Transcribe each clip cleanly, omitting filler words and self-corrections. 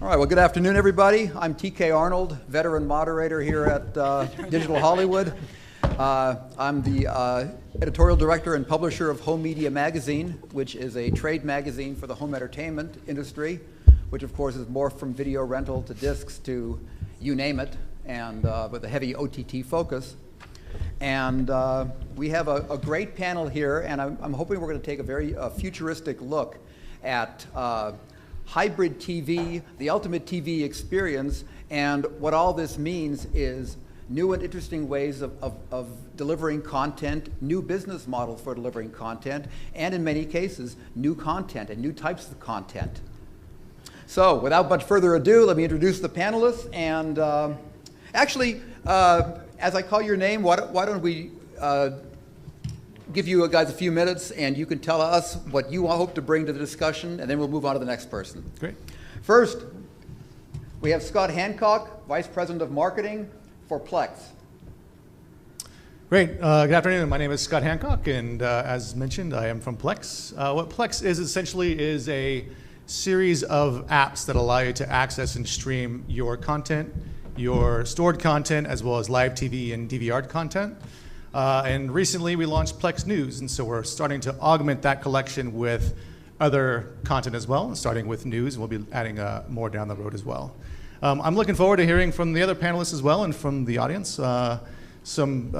All right, well, good afternoon, everybody. I'm TK Arnold, veteran moderator here at Digital Hollywood. I'm the editorial director and publisher of Home Media Magazine, which is a trade magazine for the home entertainment industry, which of course is morphed from video rental to discs to you name it, and with a heavy OTT focus. And we have a great panel here, and I'm hoping we're going to take a very futuristic look at hybrid TV, the ultimate TV experience, and what all this means is new and interesting ways of delivering content, new business models for delivering content, and in many cases, new content and new types of content. So without much further ado, let me introduce the panelists. And actually, as I call your name, why don't we give you guys a few minutes and you can tell us what you hope to bring to the discussion, and then we'll move on to the next person. Great. First, we have Scott Hancock, Vice President of Marketing for Plex. Great. Good afternoon. My name is Scott Hancock, and as mentioned, I am from Plex. What Plex is essentially is a series of apps that allow you to access and stream your content, your stored content, as well as live TV and DVR content. And recently we launched Plex News, and so we're starting to augment that collection with other content as well, starting with news, and we'll be adding more down the road as well. I'm looking forward to hearing from the other panelists as well and from the audience some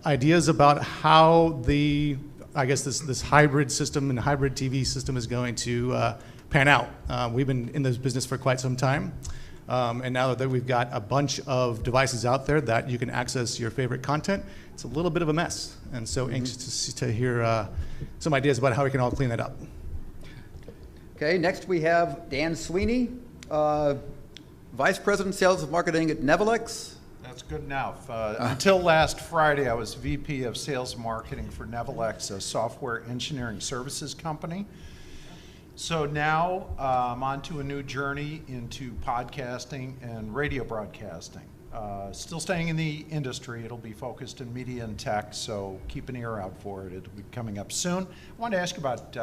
ideas about how this hybrid system and hybrid TV system is going to pan out. We've been in this business for quite some time. And now that we've got a bunch of devices out there that you can access your favorite content, it's a little bit of a mess. And so anxious to hear some ideas about how we can all clean that up. Okay, next we have Dan Sweeney, Vice President Sales and Marketing at Nevilex. That's good enough. Until last Friday, I was VP of Sales and Marketing for Nevilex, a software engineering services company. So now I'm on to a new journey into podcasting and radio broadcasting. Still staying in the industry. It'll be focused in media and tech, so keep an ear out for it. It'll be coming up soon. I wanted to ask you about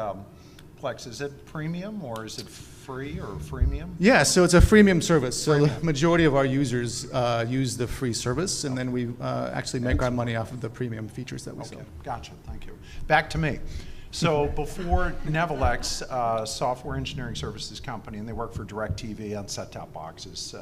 Plex. Is it premium or is it free or freemium? Yeah, so it's a freemium service. So the majority of our users use the free service, and then we actually make our money off of the premium features that we sell. Gotcha, thank you. Back to me. So before Nevilex, software engineering services company, and they work for DirecTV on set-top boxes,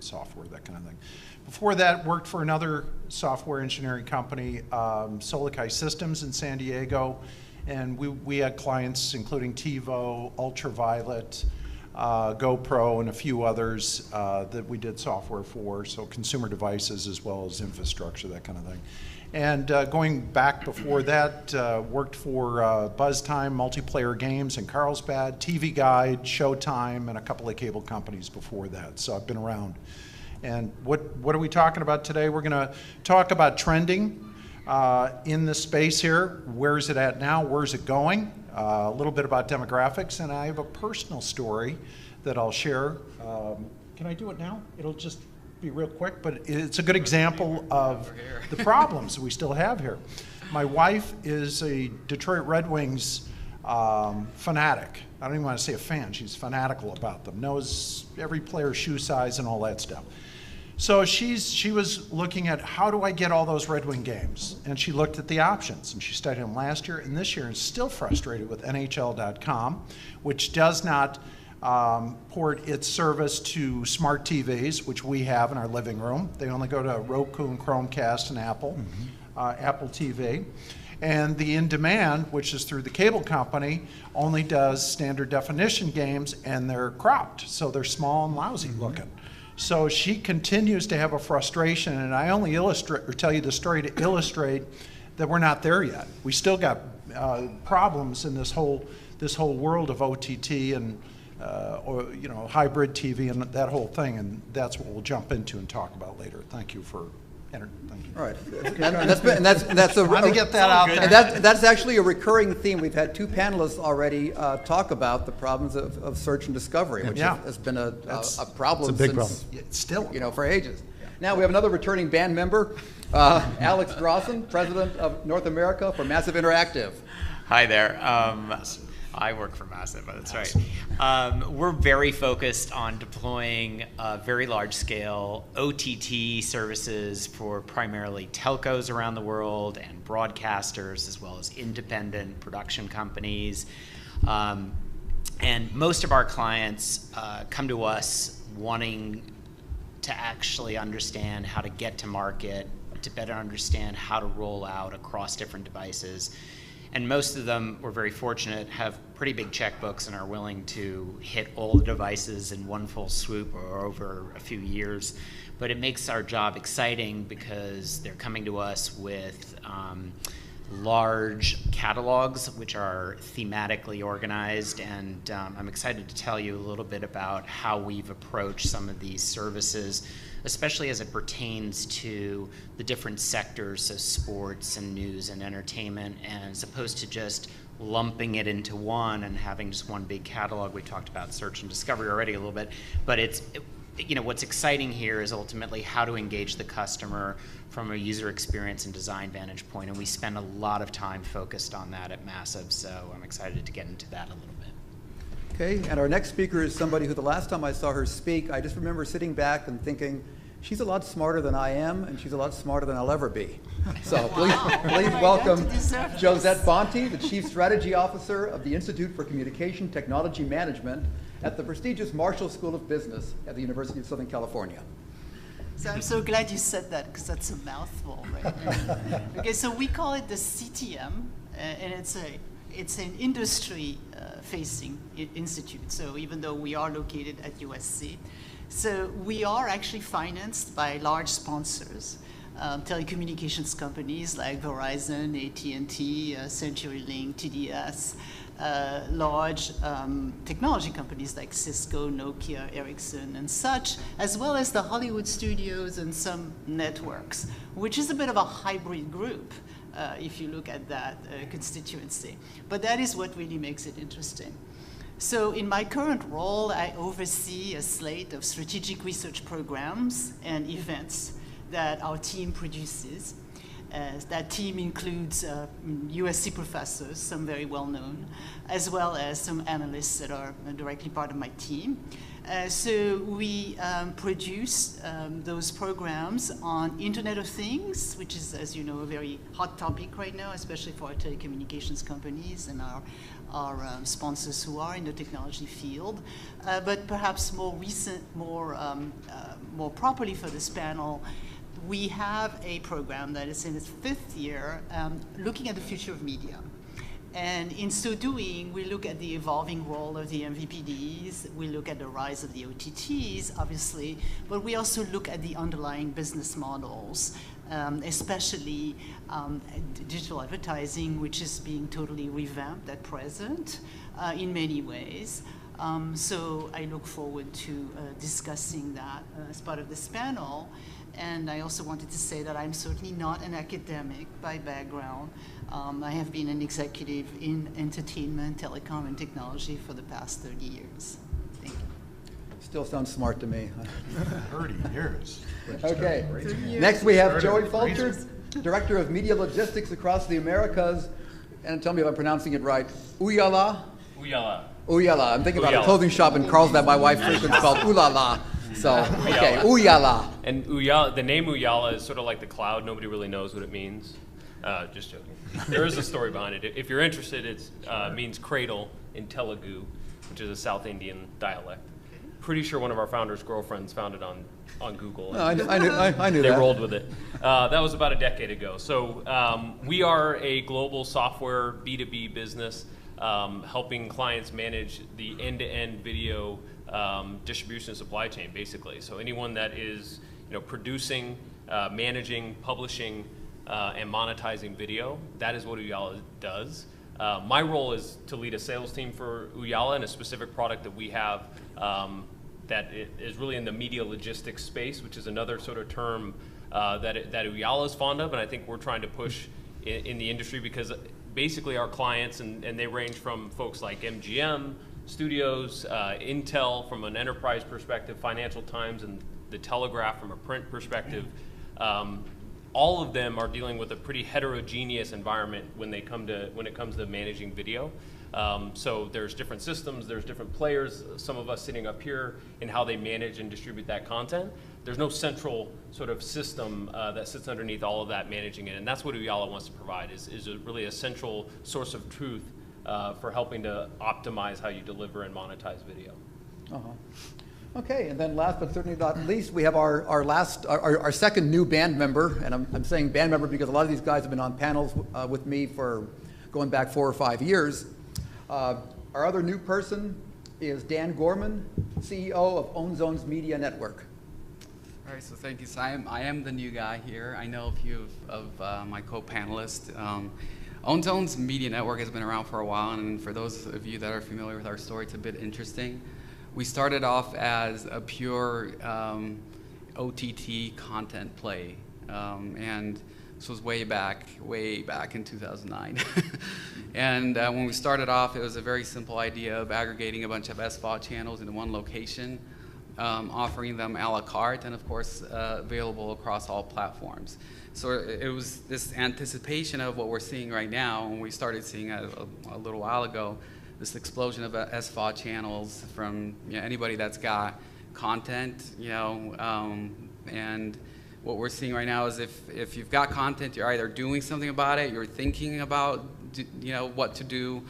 software, that kind of thing. Before that, worked for another software engineering company, Solikai Systems in San Diego, and we had clients including TiVo, Ultraviolet, GoPro, and a few others that we did software for, so consumer devices as well as infrastructure, that kind of thing. And going back before that, worked for BuzzTime, Multiplayer Games in Carlsbad, TV Guide, Showtime, and a couple of cable companies before that. So I've been around. And what are we talking about today? We're going to talk about trending in the space here. Where is it at now? Where is it going? A little bit about demographics, and I have a personal story that I'll share. Can I do it now? It'll just be real quick, but it's a good example of the problems we still have here. My wife is a Detroit Red Wings fanatic. I don't even want to say a fan. She's fanatical about them. Knows every player's shoe size and all that stuff. So she was looking at, how do I get all those Red Wing games? And she looked at the options, and she studied them last year and this year, and is still frustrated with NHL.com, which does not port its service to smart TVs, which we have in our living room. They only go to Roku and Chromecast and Apple TV. And the in-demand, which is through the cable company, only does standard definition games, and they're cropped, so they're small and lousy looking. So she continues to have a frustration, and I only tell you the story to illustrate that we're not there yet. We still got problems in this whole world of OTT and hybrid TV and that whole thing, and that's what we'll jump into and talk about later. Thank you for thank you. All right, and that's a to get that out there. And that's actually a recurring theme. We've had two panelists already talk about the problems of search and discovery, which has been a problem. It's a big problem. Still, for ages. Now we have another returning band member, Alex Drossen, President of North America for Massive Interactive. Hi there. I work for Massive, that's right. We're very focused on deploying very large-scale OTT services for primarily telcos around the world and broadcasters, as well as independent production companies. And most of our clients come to us wanting to actually understand how to get to market, to better understand how to roll out across different devices. And most of them, we're very fortunate, have pretty big checkbooks and are willing to hit all the devices in one full swoop or over a few years. But it makes our job exciting because they're coming to us with large catalogs which are thematically organized, and I'm excited to tell you a little bit about how we've approached some of these services, especially as it pertains to the different sectors, so sports and news and entertainment, and as opposed to just lumping it into one and having just one big catalog. We talked about search and discovery already a little bit, but what's exciting here is ultimately how to engage the customer from a user experience and design vantage point, and we spend a lot of time focused on that at Massive, so I'm excited to get into that a little bit. Okay, and our next speaker is somebody who the last time I saw her speak, I just remember sitting back and thinking, she's a lot smarter than I am, and she's a lot smarter than I'll ever be. So please welcome Josette Bonte, the Chief Strategy Officer of the Institute for Communication Technology Management at the prestigious Marshall School of Business at the University of Southern California. So I'm so glad you said that, because that's a mouthful, right? Okay, so we call it the CTM, and it's an industry-facing institute. So even though we are located at USC, so we are actually financed by large sponsors, telecommunications companies like Verizon, AT&T, CenturyLink, TDS, large technology companies like Cisco, Nokia, Ericsson, and such, as well as the Hollywood studios and some networks, which is a bit of a hybrid group if you look at that constituency. But that is what really makes it interesting. So in my current role, I oversee a slate of strategic research programs and events that our team produces. That team includes USC professors, some very well known, as well as some analysts that are directly part of my team. So we produce those programs on Internet of Things, which is, as you know, a very hot topic right now, especially for our telecommunications companies and our sponsors who are in the technology field. But perhaps more properly for this panel, we have a program that is in its 5th year looking at the future of media. And in so doing, we look at the evolving role of the MVPDs, we look at the rise of the OTTs, obviously, but we also look at the underlying business models, especially digital advertising, which is being totally revamped at present in many ways. So I look forward to discussing that as part of this panel. And I also wanted to say that I'm certainly not an academic by background. I have been an executive in entertainment, telecom, and technology for the past 30 years. Thank you. Still sounds smart to me. 30 years. Okay, next we have Joey Fulcher, Director of Media Logistics across the Americas. And tell me if I'm pronouncing it right. Ooyala? Ooyala. Ooyala. I'm thinking about a clothing shop in Carlsbad my wife frequents called Ooh La La. So, okay, Ooyala. And Ooyala, the name Ooyala is sort of like the cloud. Nobody really knows what it means. Just joking. There is a story behind it. If you're interested, it means cradle in Telugu, which is a South Indian dialect. Pretty sure one of our founders' girlfriends found it on Google. No, I knew They that. rolled with it. That was about a decade ago. So we are a global software B2B business, helping clients manage the end-to-end video distribution supply chain, basically. So anyone that is, producing, managing, publishing, and monetizing video, that is what Ooyala does. My role is to lead a sales team for Ooyala and a specific product that we have that is really in the media logistics space, which is another sort of term that Ooyala is fond of, and I think we're trying to push in the industry, because basically our clients, and they range from folks like MGM, Studios, Intel from an enterprise perspective, Financial Times and the Telegraph from a print perspective. All of them are dealing with a pretty heterogeneous environment when it comes to managing video. So there's different systems, there's different players, some of us sitting up here, in how they manage and distribute that content. There's no central sort of system that sits underneath all of that, managing it, and that's what Ooyala wants to provide, is really a central source of truth for helping to optimize how you deliver and monetize video. Okay, and then last but certainly not least, we have our second new band member, and I'm saying band member because a lot of these guys have been on panels with me for going back 4 or 5 years. Our other new person is Dan Gorman, CEO of OwnZone's Media Network. All right, so thank you. So I am the new guy here. I know a few of my co-panelists. OwnZone's Media Network has been around for a while, and for those of you that are familiar with our story, it's a bit interesting. We started off as a pure OTT content play, and this was way back in 2009. And when we started off, it was a very simple idea of aggregating a bunch of SVOD channels into one location, offering them a la carte, and of course available across all platforms. So it was this anticipation of what we're seeing right now, and we started seeing a little while ago, this explosion of SVOD channels from anybody that's got content, and what we're seeing right now is if you've got content, you're either doing something about it, you're thinking about what to do,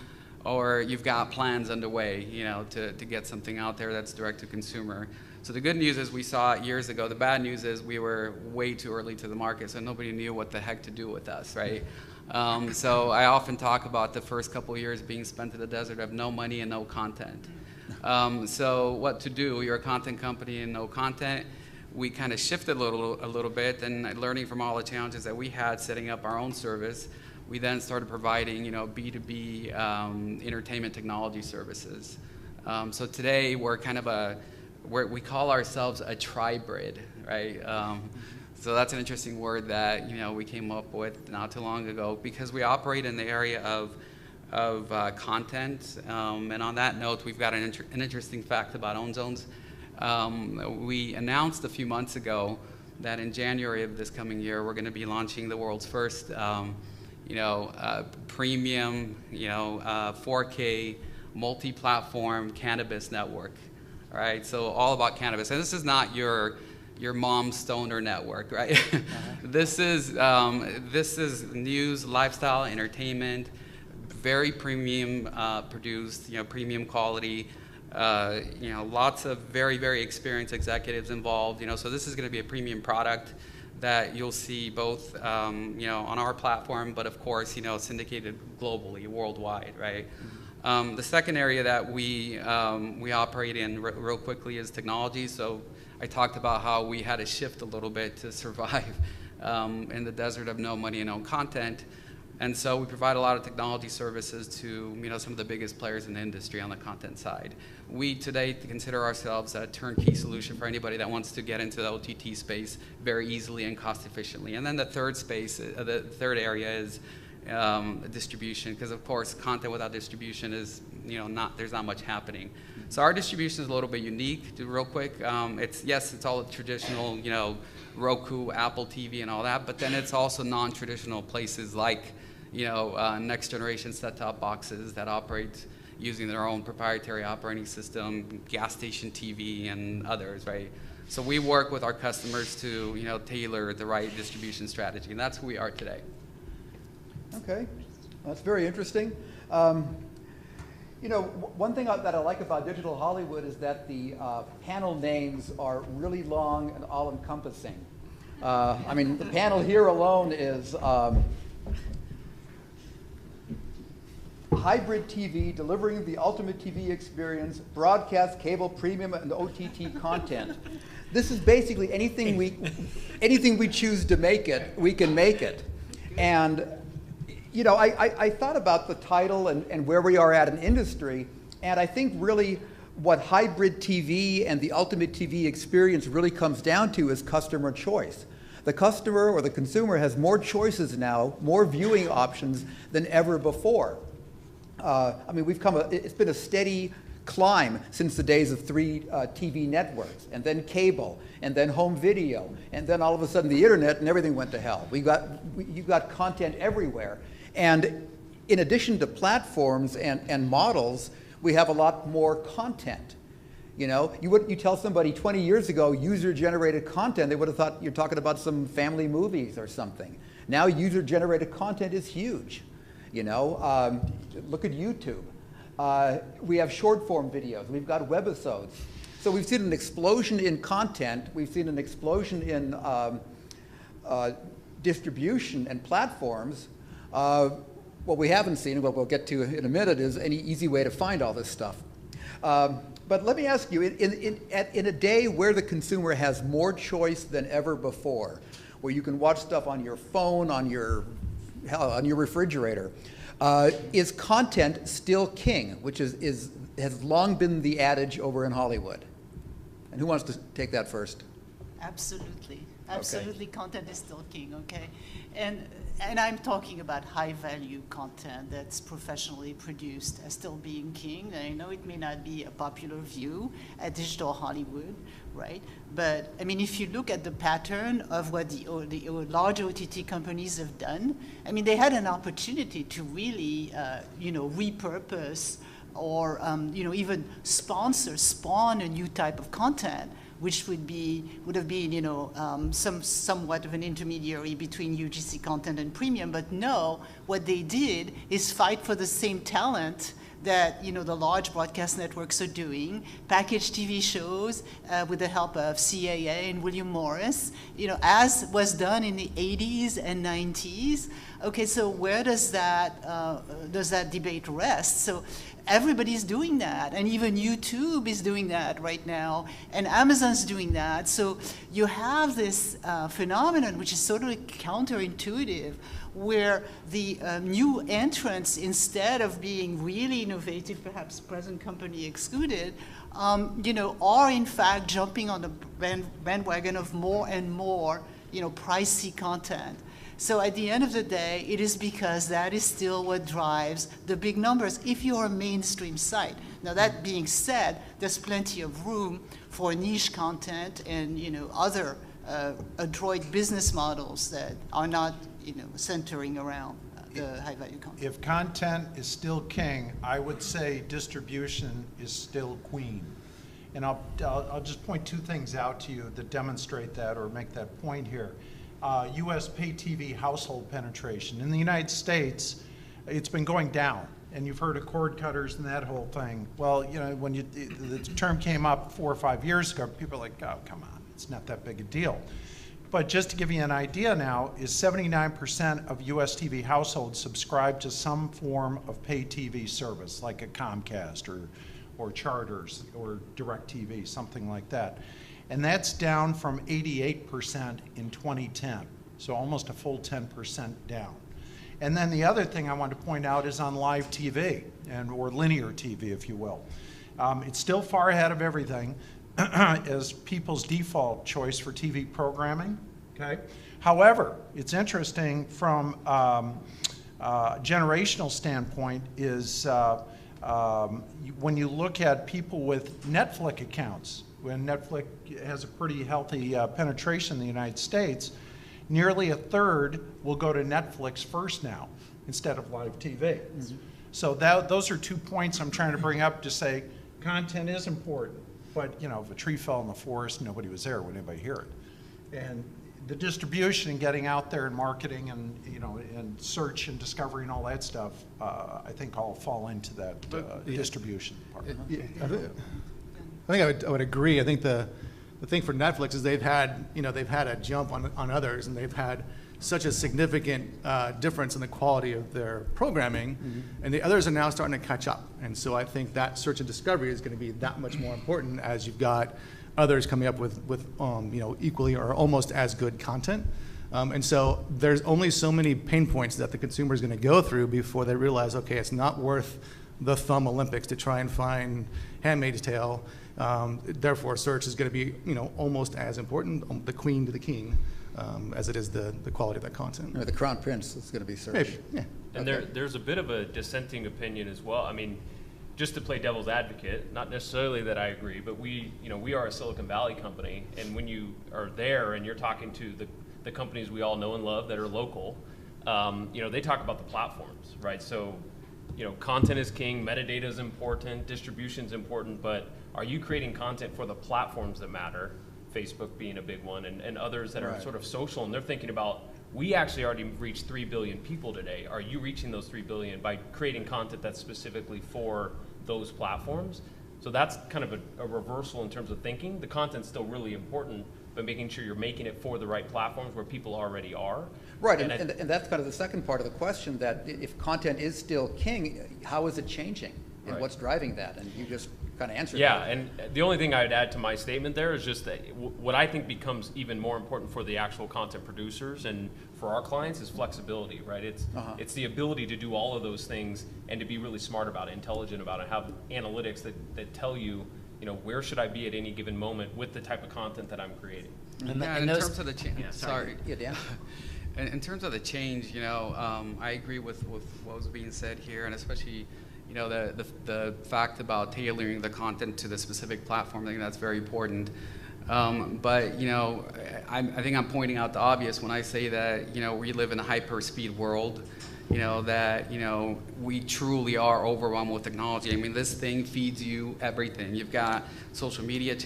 or you've got plans underway, to get something out there that's direct to consumer. So the good news is we saw it years ago. The bad news is we were way too early to the market, so nobody knew what the heck to do with us, right? So I often talk about the first couple of years being spent in the desert of no money and no content. So what to do? You're a content company and no content. We kind of shifted a little bit, and learning from all the challenges that we had setting up our own service, we then started providing B2B entertainment technology services. So today we're kind of we call ourselves a tribrid, right? So that's an interesting word that we came up with not too long ago, because we operate in the area of content. And on that note, we've got an interesting fact about OwnZones. We announced a few months ago that in January of this coming year, we're going to be launching the world's first, premium, 4K multi-platform cannabis network. All right, so all about cannabis, and this is not your mom's stoner network, right? This is news, lifestyle, entertainment, very premium produced, premium quality. Lots of very, very experienced executives involved. So this is going to be a premium product that you'll see both, on our platform, but of course, syndicated globally, worldwide, right? The second area that we operate in real quickly is technology. So I talked about how we had to shift a little bit to survive in the desert of no money and no content. And so we provide a lot of technology services to some of the biggest players in the industry on the content side. We today consider ourselves a turnkey solution for anybody that wants to get into the OTT space very easily and cost efficiently. And then the third area is distribution, because of course content without distribution is there's not much happening. So our distribution is a little bit unique. Real quick, it's all traditional, Roku, Apple TV, and all that, but then it's also non-traditional places like next generation set-top boxes that operate using their own proprietary operating system, gas station TV, and others, right? So we work with our customers to tailor the right distribution strategy, and that's who we are today. Okay, that's very interesting. One thing that I like about Digital Hollywood is that the panel names are really long and all-encompassing. The panel here alone is Hybrid TV, delivering the ultimate TV experience, broadcast, cable, premium, and OTT content. This is basically anything we choose to make it, we can make it. And I thought about the title and where we are at in industry, and I think really what hybrid TV and the ultimate TV experience really comes down to is customer choice. The customer or the consumer has more choices now, more viewing options than ever before. It's been a steady climb since the days of 3 TV networks, and then cable, and then home video, and then all of a sudden the internet, and everything went to hell. You've got content everywhere. And in addition to platforms and models, we have a lot more content. You know, you tell somebody 20 years ago user-generated content, they would have thought you're talking about some family movies or something. Now user-generated content is huge. You know, look at YouTube. We have short-form videos. We've got webisodes. So we've seen an explosion in content. We've seen an explosion in distribution and platforms. What we haven't seen, and what we'll get to in a minute, is any easy way to find all this stuff. But let me ask you, in a day where the consumer has more choice than ever before, where you can watch stuff on your phone, on your refrigerator, is content still king, which has long been the adage over in Hollywood? And who wants to take that first? Absolutely. Absolutely, content is still king, okay? And I'm talking about high-value content that's professionally produced as still being king. And I know it may not be a popular view at Digital Hollywood, right? But, I mean, if you look at the pattern of what the large OTT companies have done, I mean, they had an opportunity to really, repurpose or, even spawn a new type of content, which would have been, somewhat of an intermediary between UGC content and premium. But no, what they did is fight for the same talent that the large broadcast networks are doing, package TV shows with the help of CAA and William Morris, as was done in the 80s and 90s. Okay, so where does that debate rest? So everybody's doing that, and even YouTube is doing that right now, and Amazon's doing that. So you have this phenomenon which is sort of counterintuitive, where the new entrants, instead of being really innovative, perhaps present company excluded, are in fact jumping on the bandwagon of more and more, pricey content. So at the end of the day, it is because that is still what drives the big numbers if you're a mainstream site. Now, that being said, there's plenty of room for niche content and other adroit business models that are not centering around the high-value content. If content is still king, I would say distribution is still queen. And I'll just point two things out to you that demonstrate that or make that point here. U.S. pay TV household penetration. In the United States, it's been going down. And you've heard of cord cutters and that whole thing. Well, when the term came up 4 or 5 years ago, people are like, oh, come on, it's not that big a deal. But just to give you an idea now, is 79% of U.S. TV households subscribe to some form of pay TV service, like a Comcast or Charters or DirecTV, something like that. And that's down from 88% in 2010, so almost a full 10% down. And then the other thing I want to point out is on live TV, or linear TV, if you will. It's still far ahead of everything as people's default choice for TV programming, okay? However, it's interesting from a generational standpoint is when you look at people with Netflix accounts, when Netflix has a pretty healthy penetration in the United States, nearly a third will go to Netflix first now instead of live TV. Mm-hmm. So those are 2 points I'm trying to bring up to say content is important, but if a tree fell in the forest, nobody was there, would anybody hear it? And the distribution and getting out there and marketing and and search and discovery and all that stuff, I think all fall into that distribution part. I think I would agree. I think the thing for Netflix is they've had a jump on others, and they've had such a significant difference in the quality of their programming, and the others are now starting to catch up. And so I think that search and discovery is going to be that much more important as you've got others coming up with equally or almost as good content. And so there's only so many pain points that the consumer is going to go through before they realize, okay, it's not worth the thumb Olympics to try and find Handmaid's Tale. Therefore, search is going to be, almost as important, the queen to the king, as it is the quality of that content. Or the Crown Prince is going to be search. Maybe, yeah. And there's a bit of a dissenting opinion as well. I mean, just to play devil's advocate, not necessarily that I agree, but we are a Silicon Valley company, and when you are there and you're talking to the companies we all know and love that are local, they talk about the platforms, right? So, content is king, metadata is important, distribution is important, but are you creating content for the platforms that matter? Facebook being a big one, and others that are sort of social, and they're thinking about, we actually already reached 3 billion people today. Are you reaching those 3 billion by creating content that's specifically for those platforms? So that's kind of a reversal in terms of thinking. The content's still really important, but making sure you're making it for the right platforms where people already are. Right, and that's kind of the second part of the question, that if content is still king, how is it changing? And Right. what's driving that? And you just kind of answered Yeah, that. and the only thing I'd add to my statement there is just that what I think becomes even more important for the actual content producers and for our clients is flexibility, right? It's the ability to do all of those things and to be really smart about it, intelligent about it, have analytics that tell you, where should I be at any given moment with the type of content that I'm creating. Yeah, in terms of the change, Yeah, sorry. Yeah, Dan? In terms of the change, I agree with what was being said here, and especially, the fact about tailoring the content to the specific platform. I think that's very important. But I think I'm pointing out the obvious when I say that we live in a hyper-speed world. That we truly are overwhelmed with technology. I mean, this thing feeds you everything. You've got social media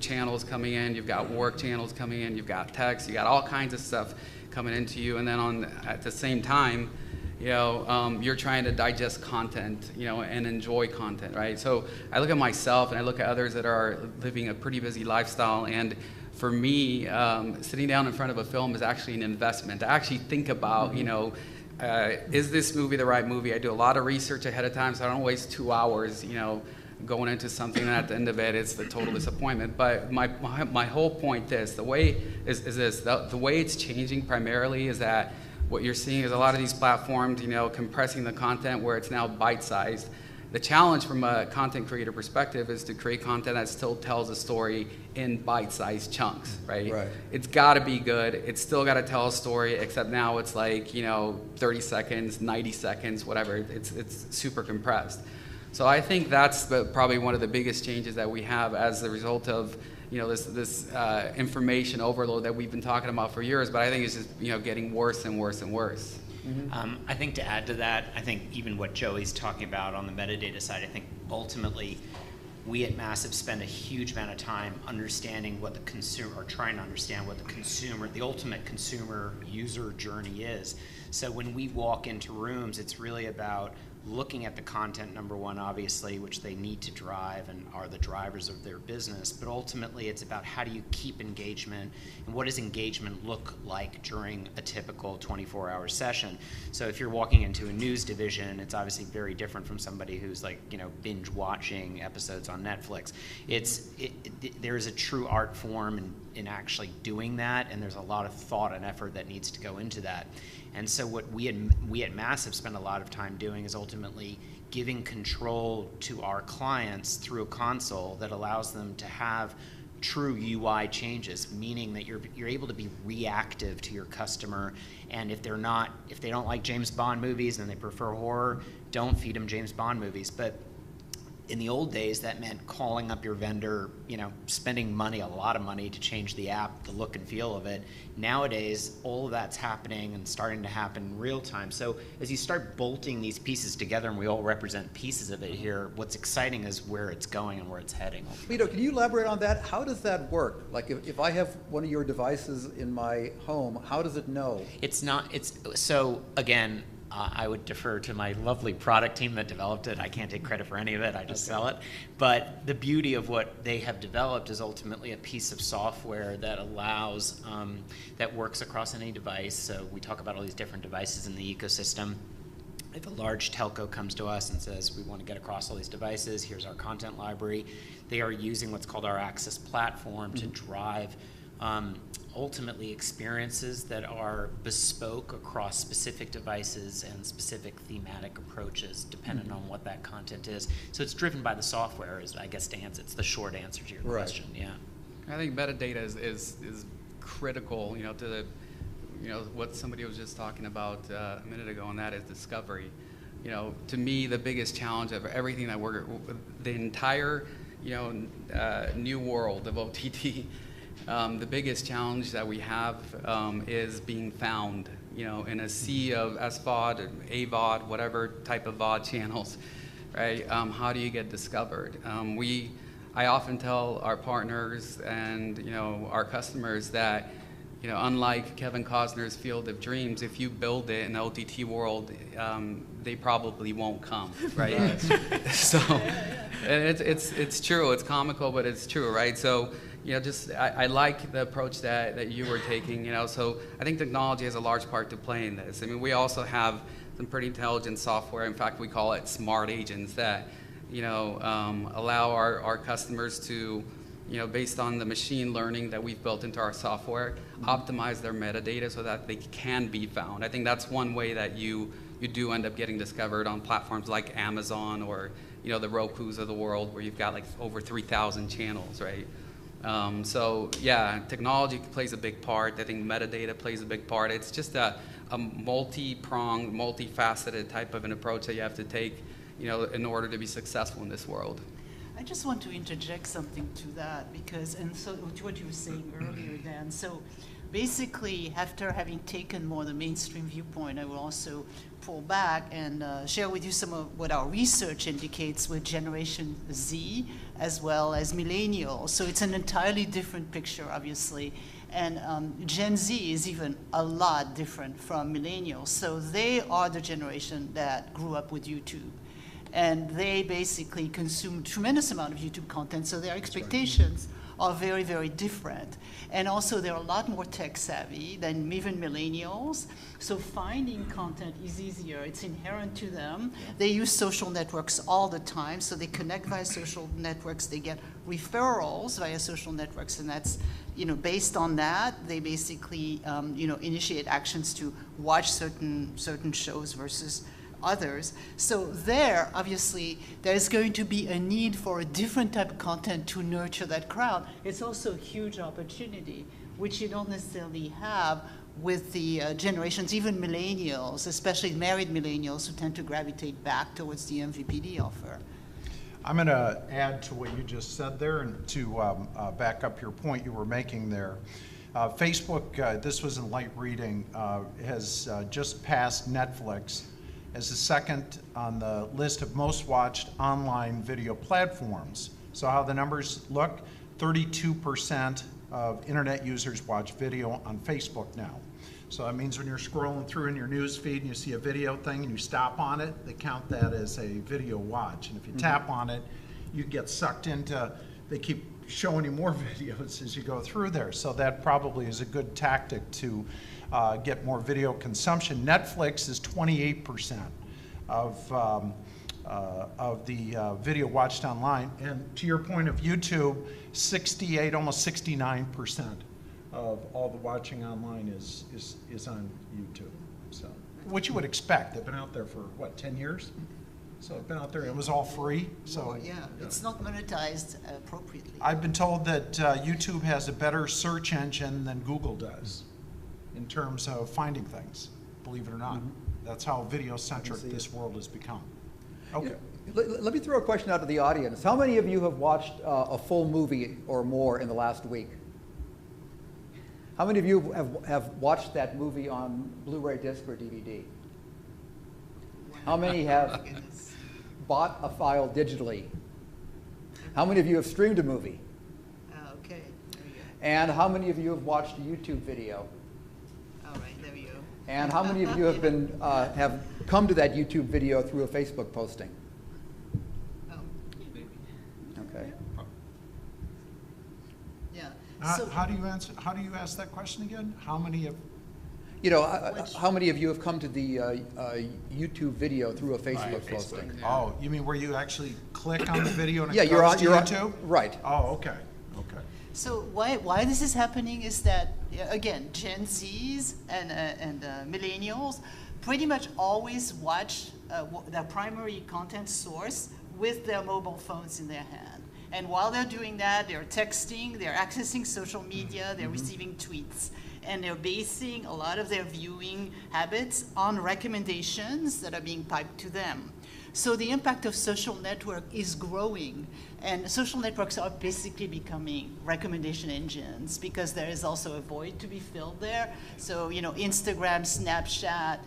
channels coming in, you've got work channels coming in, you've got text, you got all kinds of stuff coming into you, and then at the same time, you're trying to digest content, and enjoy content, right? So I look at myself and I look at others that are living a pretty busy lifestyle, and for me, sitting down in front of a film is actually an investment. To actually think about, is this movie the right movie? I do a lot of research ahead of time, so I don't waste 2 hours, going into something, and at the end of it, it's the total disappointment. But my whole point is, the way it's changing primarily is that what you're seeing is a lot of these platforms, compressing the content where it's now bite-sized. The challenge from a content creator perspective is to create content that still tells a story in bite-sized chunks, right? Right. It's got to be good. It's still got to tell a story, except now it's like, 30 seconds, 90 seconds, whatever. It's super compressed. So I think that's probably one of the biggest changes that we have as a result of this information overload that we've been talking about for years. But I think it's just getting worse and worse and worse. I think to add to that, I think even what Joey's talking about on the metadata side, I think ultimately we at Massive spend a huge amount of time understanding what the consumer, or trying to understand what the ultimate consumer user journey is. So when we walk into rooms, it's really about looking at the content, number one, obviously, which they need to drive and are the drivers of their business, but ultimately it's about how do you keep engagement, and what does engagement look like during a typical 24-hour session. So if you're walking into a news division, it's obviously very different from somebody who's binge watching episodes on Netflix. There is a true art form in actually doing that, and there's a lot of thought and effort that needs to go into that. And so what we at Massive spend a lot of time doing is ultimately giving control to our clients through a console that allows them to have true UI changes, meaning that you're able to be reactive to your customer. And if they don't like James Bond movies and they prefer horror, don't feed them James Bond movies. But in the old days, that meant calling up your vendor, spending a lot of money to change the app, the look and feel of it. Nowadays, all of that's happening and starting to happen in real time. So as you start bolting these pieces together, and we all represent pieces of it here, what's exciting is where it's going and where it's heading. Lito, can you elaborate on that? How does that work? Like if I have one of your devices in my home, how does it know? So again, I would defer to my lovely product team that developed it. I can't take credit for any of it, I just sell it. But the beauty of what they have developed is ultimately a piece of software that allows, that works across any device. So we talk about all these different devices in the ecosystem. If a large telco comes to us and says, we want to get across all these devices, here's our content library, they are using what's called our Access platform to drive ultimately experiences that are bespoke across specific devices and specific thematic approaches depending on what that content is. So it's driven by the software, is I guess it's the short answer to your question. Yeah. I think metadata is critical, to the, what somebody was just talking about a minute ago, and that is discovery. To me, the biggest challenge of everything that the entire, new world of OTT. The biggest challenge that we have is being found. in a sea of SVOD, AVOD, whatever type of VOD channels, right? How do you get discovered? I often tell our partners and our customers that unlike Kevin Costner's Field of Dreams, if you build it in the OTT world, they probably won't come, right? So it's true. It's comical, but it's true, right? So I like the approach that you were taking. So I think technology has a large part to play in this. I mean, we also have some pretty intelligent software. In fact, we call it smart agents that allow our customers to, based on the machine learning that we've built into our software, optimize their metadata so that they can be found. I think that's one way that you do end up getting discovered on platforms like Amazon or the Rokus of the world, where you've got like over 3,000 channels, right? So yeah, technology plays a big part. I think metadata plays a big part. It's just a multi-pronged, multifaceted type of an approach that you have to take in order to be successful in this world. I just want to interject something to that because, and so to what you were saying earlier, Dan. So basically, after having taken more the mainstream viewpoint, I will also pull back and share with you some of what our research indicates with Generation Z as well as millennials. So it's an entirely different picture, obviously. And Gen Z is even a lot different from millennials. So they are the generation that grew up with YouTube. And they basically consume a tremendous amount of YouTube content, so their expectations are very, very different. And also, they're a lot more tech savvy than even millennials, so finding content is easier. It's inherent to them. They use social networks all the time, so they connect via social networks. They get referrals via social networks, and that's, based on that, they basically, initiate actions to watch certain shows versus others. So there, obviously, there's going to be a need for a different type of content to nurture that crowd. It's also a huge opportunity, which you don't necessarily have with the generations, even millennials, especially married millennials who tend to gravitate back towards the MVPD offer. I'm going to add to what you just said there and to back up your point you were making there. Facebook, this was in light reading, has just passed Netflix as the second on the list of most watched online video platforms. So how the numbers look, 32% of internet users watch video on Facebook now. So that means when you're scrolling through in your news feed and you see a video thing and you stop on it, they count that as a video watch. And if you tap on it, you get sucked into, they keep showing you more videos as you go through there. So that probably is a good tactic to get more video consumption. Netflix is 28% of the video watched online. And to your point of YouTube, 68, almost 69% of all the watching online is on YouTube. So, what you would expect. They've been out there for, what, 10 years? So it's been out there. It was all free. So yeah, it's not monetized appropriately. I've been told that YouTube has a better search engine than Google does in terms of finding things, believe it or not. That's how video-centric this world has become. Okay. Let me throw a question out to the audience. How many of you have watched a full movie or more in the last week? How many of you have watched that movie on Blu-ray disc or DVD? How many have bought a file digitally? How many of you have streamed a movie? Okay, there we go. And how many of you have watched a YouTube video? All right, there we go. And how many of you have been have come to that YouTube video through a Facebook posting? Oh, Okay. yeah. How do you answer? How do you ask that question again? How many have? How many of you have come to the YouTube video through a Facebook posting? Oh, you mean where you actually click on the video and it Yeah, goes you're on to YouTube? right. Oh, okay. Okay. So why this is happening is that, again, Gen Zs and millennials pretty much always watch their primary content source with their mobile phones in their hand. And while they're doing that, they're texting, they're accessing social media, they're receiving tweets. And they're basing a lot of their viewing habits on recommendations that are being piped to them. So the impact of social network is growing, and social networks are basically becoming recommendation engines because there is also a void to be filled there. So Instagram, Snapchat,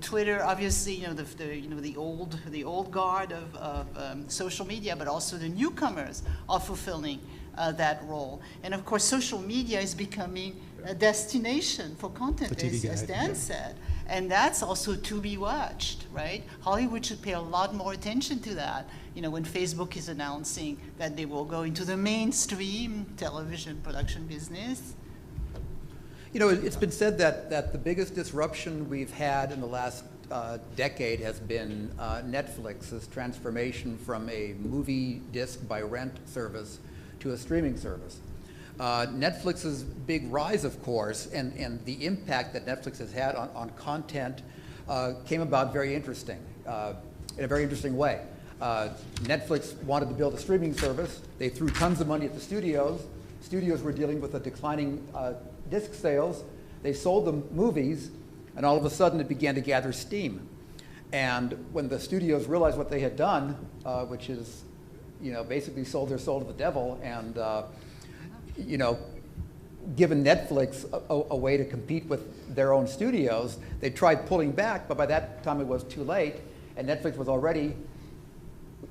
Twitter, obviously the old guard of social media, but also the newcomers are fulfilling that role. And of course, social media is becoming a destination for content, For TV as guide, Dan yeah. said. And that's also to be watched, right? Hollywood should pay a lot more attention to that. When Facebook is announcing that they will go into the mainstream television production business. It's been said that the biggest disruption we've had in the last decade has been Netflix's transformation from a movie disc by rent service to a streaming service. Netflix's big rise, of course, and the impact that Netflix has had on content came about very interesting, in a very interesting way. Netflix wanted to build a streaming service. They threw tons of money at the studios. Studios were dealing with a declining disc sales. They sold them movies, and all of a sudden it began to gather steam. And when the studios realized what they had done, which is, basically sold their soul to the devil and given Netflix a way to compete with their own studios, they tried pulling back, but by that time it was too late, and Netflix was already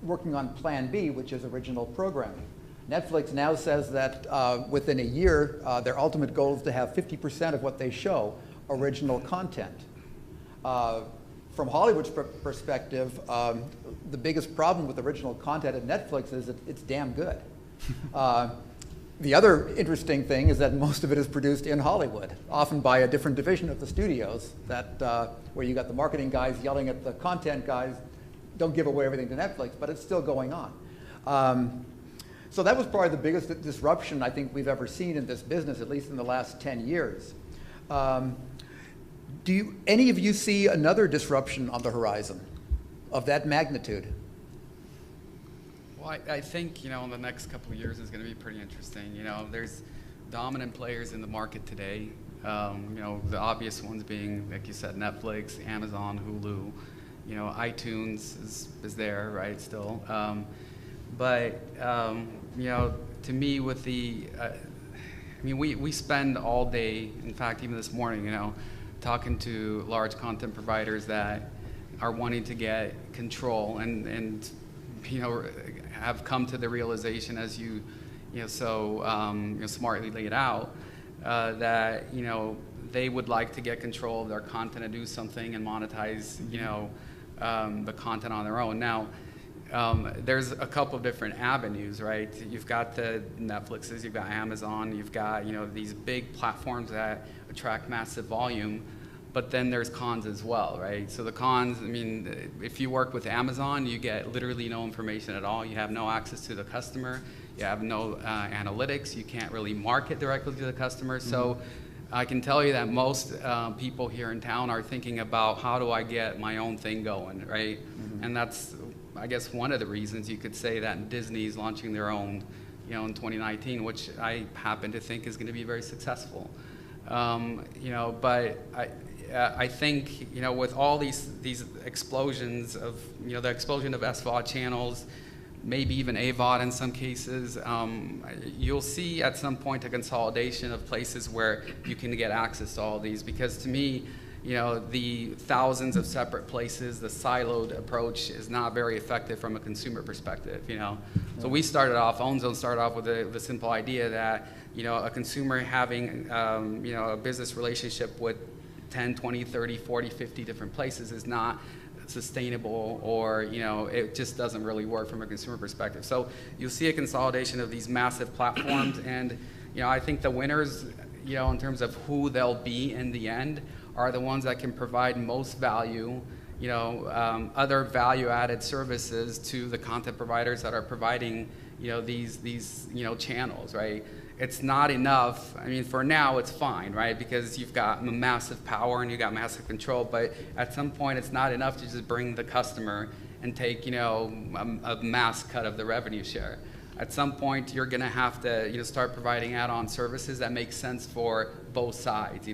working on Plan B, which is original programming. Netflix now says that within a year, their ultimate goal is to have 50% of what they show original content. From Hollywood's perspective, the biggest problem with original content at Netflix is that it's damn good. The other interesting thing is that most of it is produced in Hollywood, often by a different division of the studios, where you got the marketing guys yelling at the content guys, don't give away everything to Netflix, but it's still going on. So that was probably the biggest disruption I think we've ever seen in this business, at least in the last 10 years. Do any of you see another disruption on the horizon of that magnitude? Well, I think, in the next couple of years is going to be pretty interesting. There's dominant players in the market today. The obvious ones being, like you said, Netflix, Amazon, Hulu. iTunes is there, right, still. To me, with the, we spend all day, in fact, even this morning, talking to large content providers that are wanting to get control and have come to the realization, as you smartly laid out, that they would like to get control of their content and do something and monetize the content on their own. Now, there's a couple of different avenues, right? You've got the Netflixes, you've got Amazon, you've got these big platforms that attract massive volume. But then there's cons as well, right? So the cons, if you work with Amazon, you get literally no information at all. You have no access to the customer. You have no analytics. You can't really market directly to the customer. Mm-hmm. So I can tell you that most people here in town are thinking about, how do I get my own thing going, right? Mm-hmm. And that's, I guess, one of the reasons you could say that Disney's launching their own, in 2019, which I happen to think is going to be very successful. But I think, with all these explosions of, the explosion of SVOD channels, maybe even AVOD in some cases, you'll see at some point a consolidation of places where you can get access to all these. Because to me, the thousands of separate places, the siloed approach is not very effective from a consumer perspective, So we started off, OwnZone started off with the simple idea that, a consumer having, a business relationship with 10, 20, 30, 40, 50 different places is not sustainable, or it just doesn't really work from a consumer perspective. So you'll see a consolidation of these massive platforms, and I think the winners, in terms of who they'll be in the end, are the ones that can provide most value, other value-added services to the content providers that are providing these channels, right? It's not enough. For now it's fine, right? Because you've got massive power and you've got massive control, but at some point it's not enough to just bring the customer and take, a mass cut of the revenue share. At some point you're gonna have to, start providing add-on services that make sense for both sides,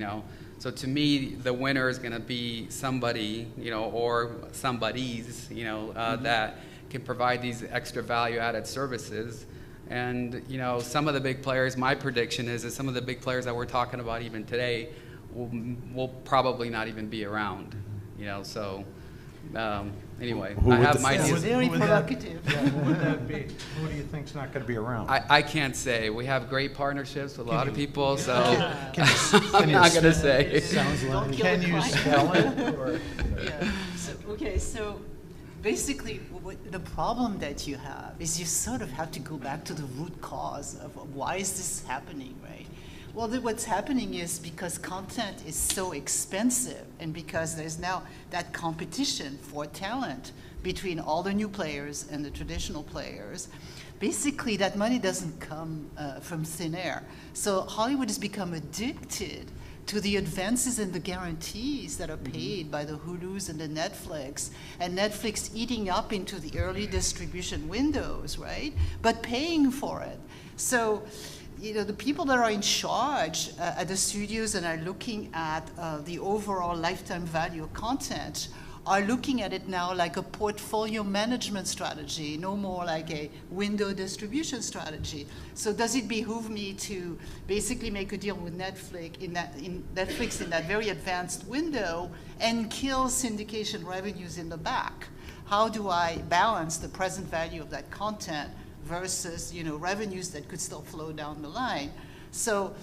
So to me, the winner is going to be somebody, or somebodies, that can provide these extra value-added services. And, some of the big players, my prediction is that some of the big players that we're talking about even today will probably not even be around, so anyway, Who I would have the- my who would- Very who would that- provocative. Yeah, who would that be? Who do you think's not going to be around? I can't say. We have great partnerships with a lot of people, so can I'm you not going to say. Don't kill Can the you client. spell it? Or, Yeah. So basically, the problem that you have is you sort of have to go back to the root cause of why is this happening, right? Well, what's happening is because content is so expensive, and because there's now that competition for talent between all the new players and the traditional players. Basically, that money doesn't come from thin air. So Hollywood has become addicted to the advances and the guarantees that are paid by the Hulus and the Netflix, and Netflix eating up into the early distribution windows, right? But paying for it. So, the people that are in charge at the studios and are looking at the overall lifetime value of content are looking at it now like a portfolio management strategy, no more like a window distribution strategy. So does it behoove me to basically make a deal with Netflix in that very advanced window and kill syndication revenues in the back? How do I balance the present value of that content versus revenues that could still flow down the line? So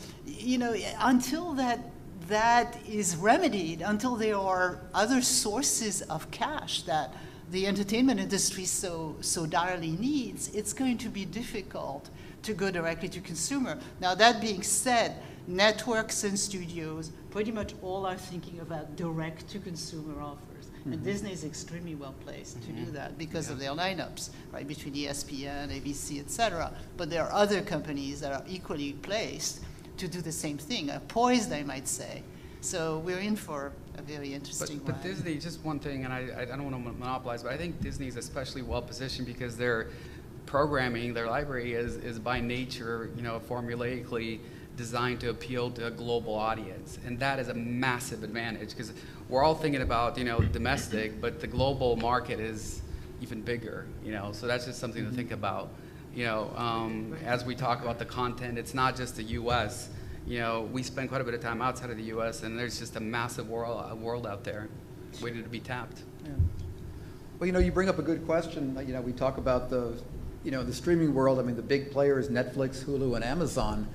until that is remedied, until there are other sources of cash that the entertainment industry so direly needs, it's going to be difficult to go directly to consumer. Now, that being said, networks and studios pretty much all are thinking about direct to consumer offers. And Disney is extremely well placed to do that because of their lineups, right, between ESPN, ABC, etc. But there are other companies that are equally placed to do the same thing, poised, I might say. So we're in for a very interesting But ride. Disney, just one thing, and I don't want to monopolize, but I think Disney's especially well positioned because their programming, their library is by nature, formulaically designed to appeal to a global audience, and that is a massive advantage because we're all thinking about domestic, but the global market is even bigger. So that's just something to think about. As we talk about the content, it's not just the U.S. We spend quite a bit of time outside of the U.S., and there's just a massive world out there waiting to be tapped. Yeah. Well, you bring up a good question. We talk about the streaming world. I mean, the big players, Netflix, Hulu, and Amazon.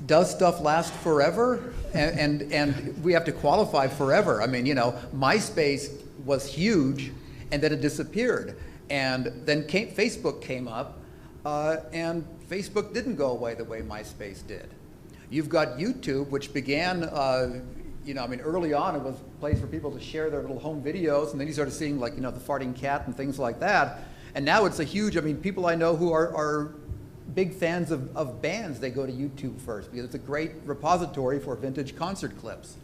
Does stuff last forever? And we have to qualify forever. I mean, MySpace was huge, and then it disappeared. And then Facebook came up, and Facebook didn't go away the way MySpace did. You've got YouTube, which began, early on it was a place for people to share their little home videos, and then you started seeing the farting cat and things like that. And now it's a huge, people I know who are big fans of bands, they go to YouTube first because it's a great repository for vintage concert clips.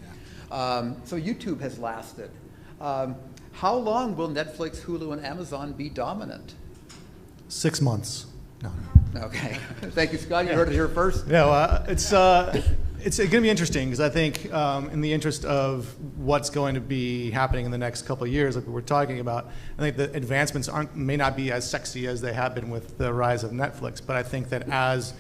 So YouTube has lasted. How long will Netflix, Hulu, and Amazon be dominant? 6 months. No. Okay. Thank you, Scott. You heard it here first. No, it's going to be interesting because I think in the interest of what's going to be happening in the next couple of years, like we were talking about, I think the advancements may not be as sexy as they have been with the rise of Netflix, but I think that as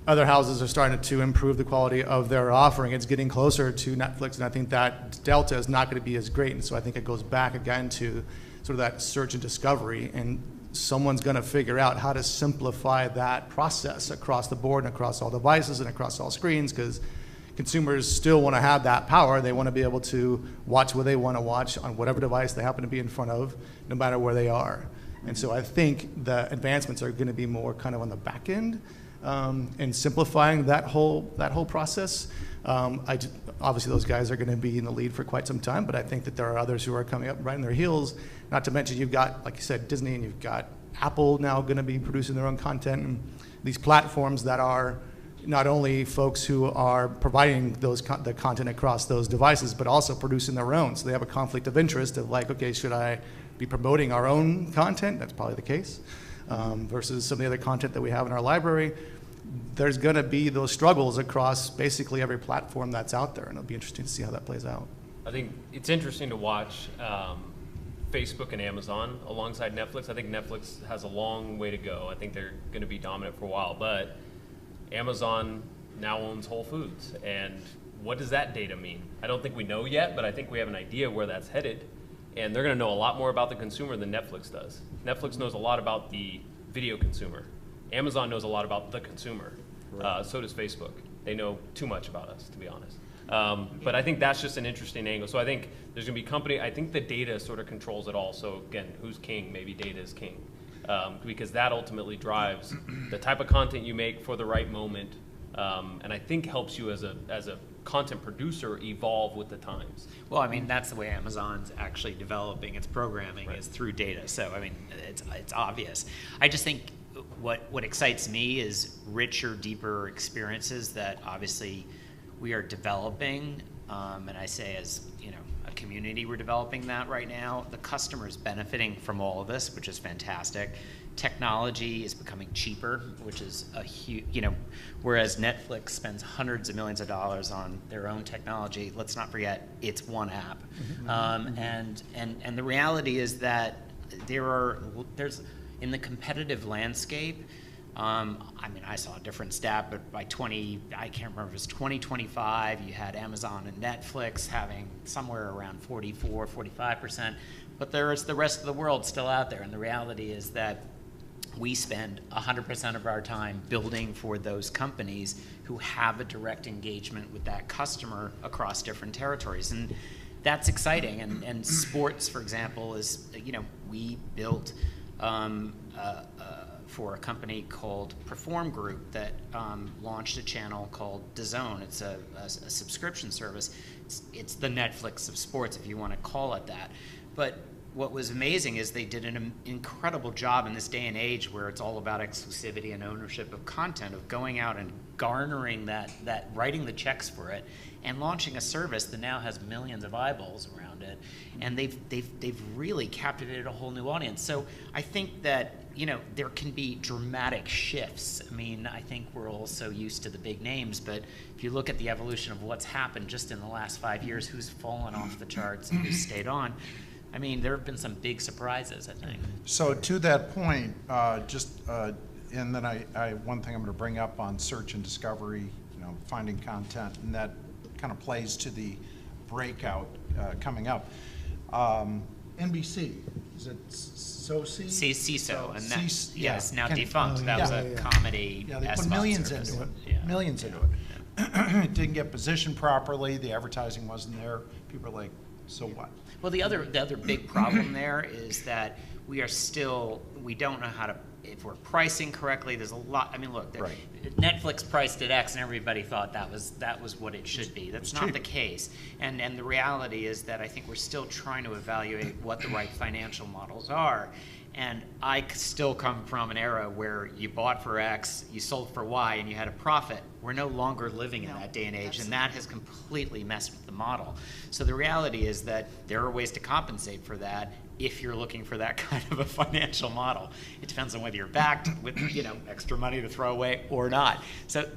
other houses are starting to improve the quality of their offering, it's getting closer to Netflix, and I think that delta is not going to be as great, and so I think it goes back again to sort of that search and discovery, and someone's going to figure out how to simplify that process across the board and across all devices and across all screens, because consumers still want to have that power. They want to be able to watch what they want to watch on whatever device they happen to be in front of, no matter where they are. And so I think the advancements are going to be more kind of on the back end and simplifying that whole process. Obviously, those guys are going to be in the lead for quite some time, but I think that there are others who are coming up right on their heels. Not to mention, you've got, like you said, Disney, and you've got Apple now going to be producing their own content, and these platforms that are not only folks who are providing the content across those devices, but also producing their own. So they have a conflict of interest of okay, should I be promoting our own content? That's probably the case, versus some of the other content that we have in our library. there's going to be those struggles across basically every platform that's out there, and it'll be interesting to see how that plays out. I think it's interesting to watch Facebook and Amazon alongside Netflix. I think Netflix has a long way to go. I think they're going to be dominant for a while, but Amazon now owns Whole Foods. And what does that data mean? I don't think we know yet, but I think we have an idea where that's headed. And they're going to know a lot more about the consumer than Netflix does. Netflix knows a lot about the video consumer. Amazon knows a lot about the consumer. So does Facebook. They know too much about us, to be honest. But I think that's just an interesting angle. So I think there's going to be I think the data sort of controls it all. So again, who's king? Maybe data is king. Because that ultimately drives the type of content you make for the right moment. And I think helps you as a content producer evolve with the times. Well, I mean, that's the way Amazon's actually developing its programming is through data. So, I mean, it's obvious. I just think what excites me is richer, deeper experiences that obviously we are developing. And I say as, a community, we're developing that right now. The customer's benefiting from all of this, which is fantastic. Technology is becoming cheaper, which is a huge, whereas Netflix spends hundreds of millions of dollars on their own technology, let's not forget it's one app. And the reality is that there's in the competitive landscape, I mean, I saw a different stat, but by I can't remember if it was 2025, you had Amazon and Netflix having somewhere around 44, 45%, but there is the rest of the world still out there. And the reality is that we spend 100% of our time building for those companies who have a direct engagement with that customer across different territories. And that's exciting. And sports, for example, is, we built for a company called Perform Group that launched a channel called DAZN. It's a subscription service. It's the Netflix of sports, if you want to call it that. But what was amazing is they did an incredible job in this day and age where it's all about exclusivity and ownership of content, of going out and garnering that writing the checks for it, and launching a service that now has millions of eyeballs around it, and they've really captivated a whole new audience. So I think that there can be dramatic shifts. I mean, I think we're all so used to the big names, but if you look at the evolution of what's happened just in the last 5 years, who's fallen off the charts and who's stayed on, I mean, there have been some big surprises, I think. So to that point, and then one thing I'm going to bring up on search and discovery, finding content, and that kind of plays to the breakout coming up. NBC, is it SOCI? CISO, and that, yeah, yes, now Ken- defunct. That was a comedy. Yeah, they put SVOD millions service. into it. Yeah. Millions into it. It didn't get positioned properly. The advertising wasn't there. People are like, so what? Well, the other big problem there is that we don't know how to, if we're pricing correctly, there's a lot, I mean, look, Right. Netflix priced at X and everybody thought that was what it should be. That's not cheap. the case. And the reality is that I think we're still trying to evaluate what the right financial models are. And I still come from an era where you bought for X, you sold for Y, and you had a profit. We're no longer living in that day and age, and that has completely messed with the model. So the reality is that there are ways to compensate for that if you're looking for that kind of a financial model. It depends on whether you're backed with extra money to throw away or not. So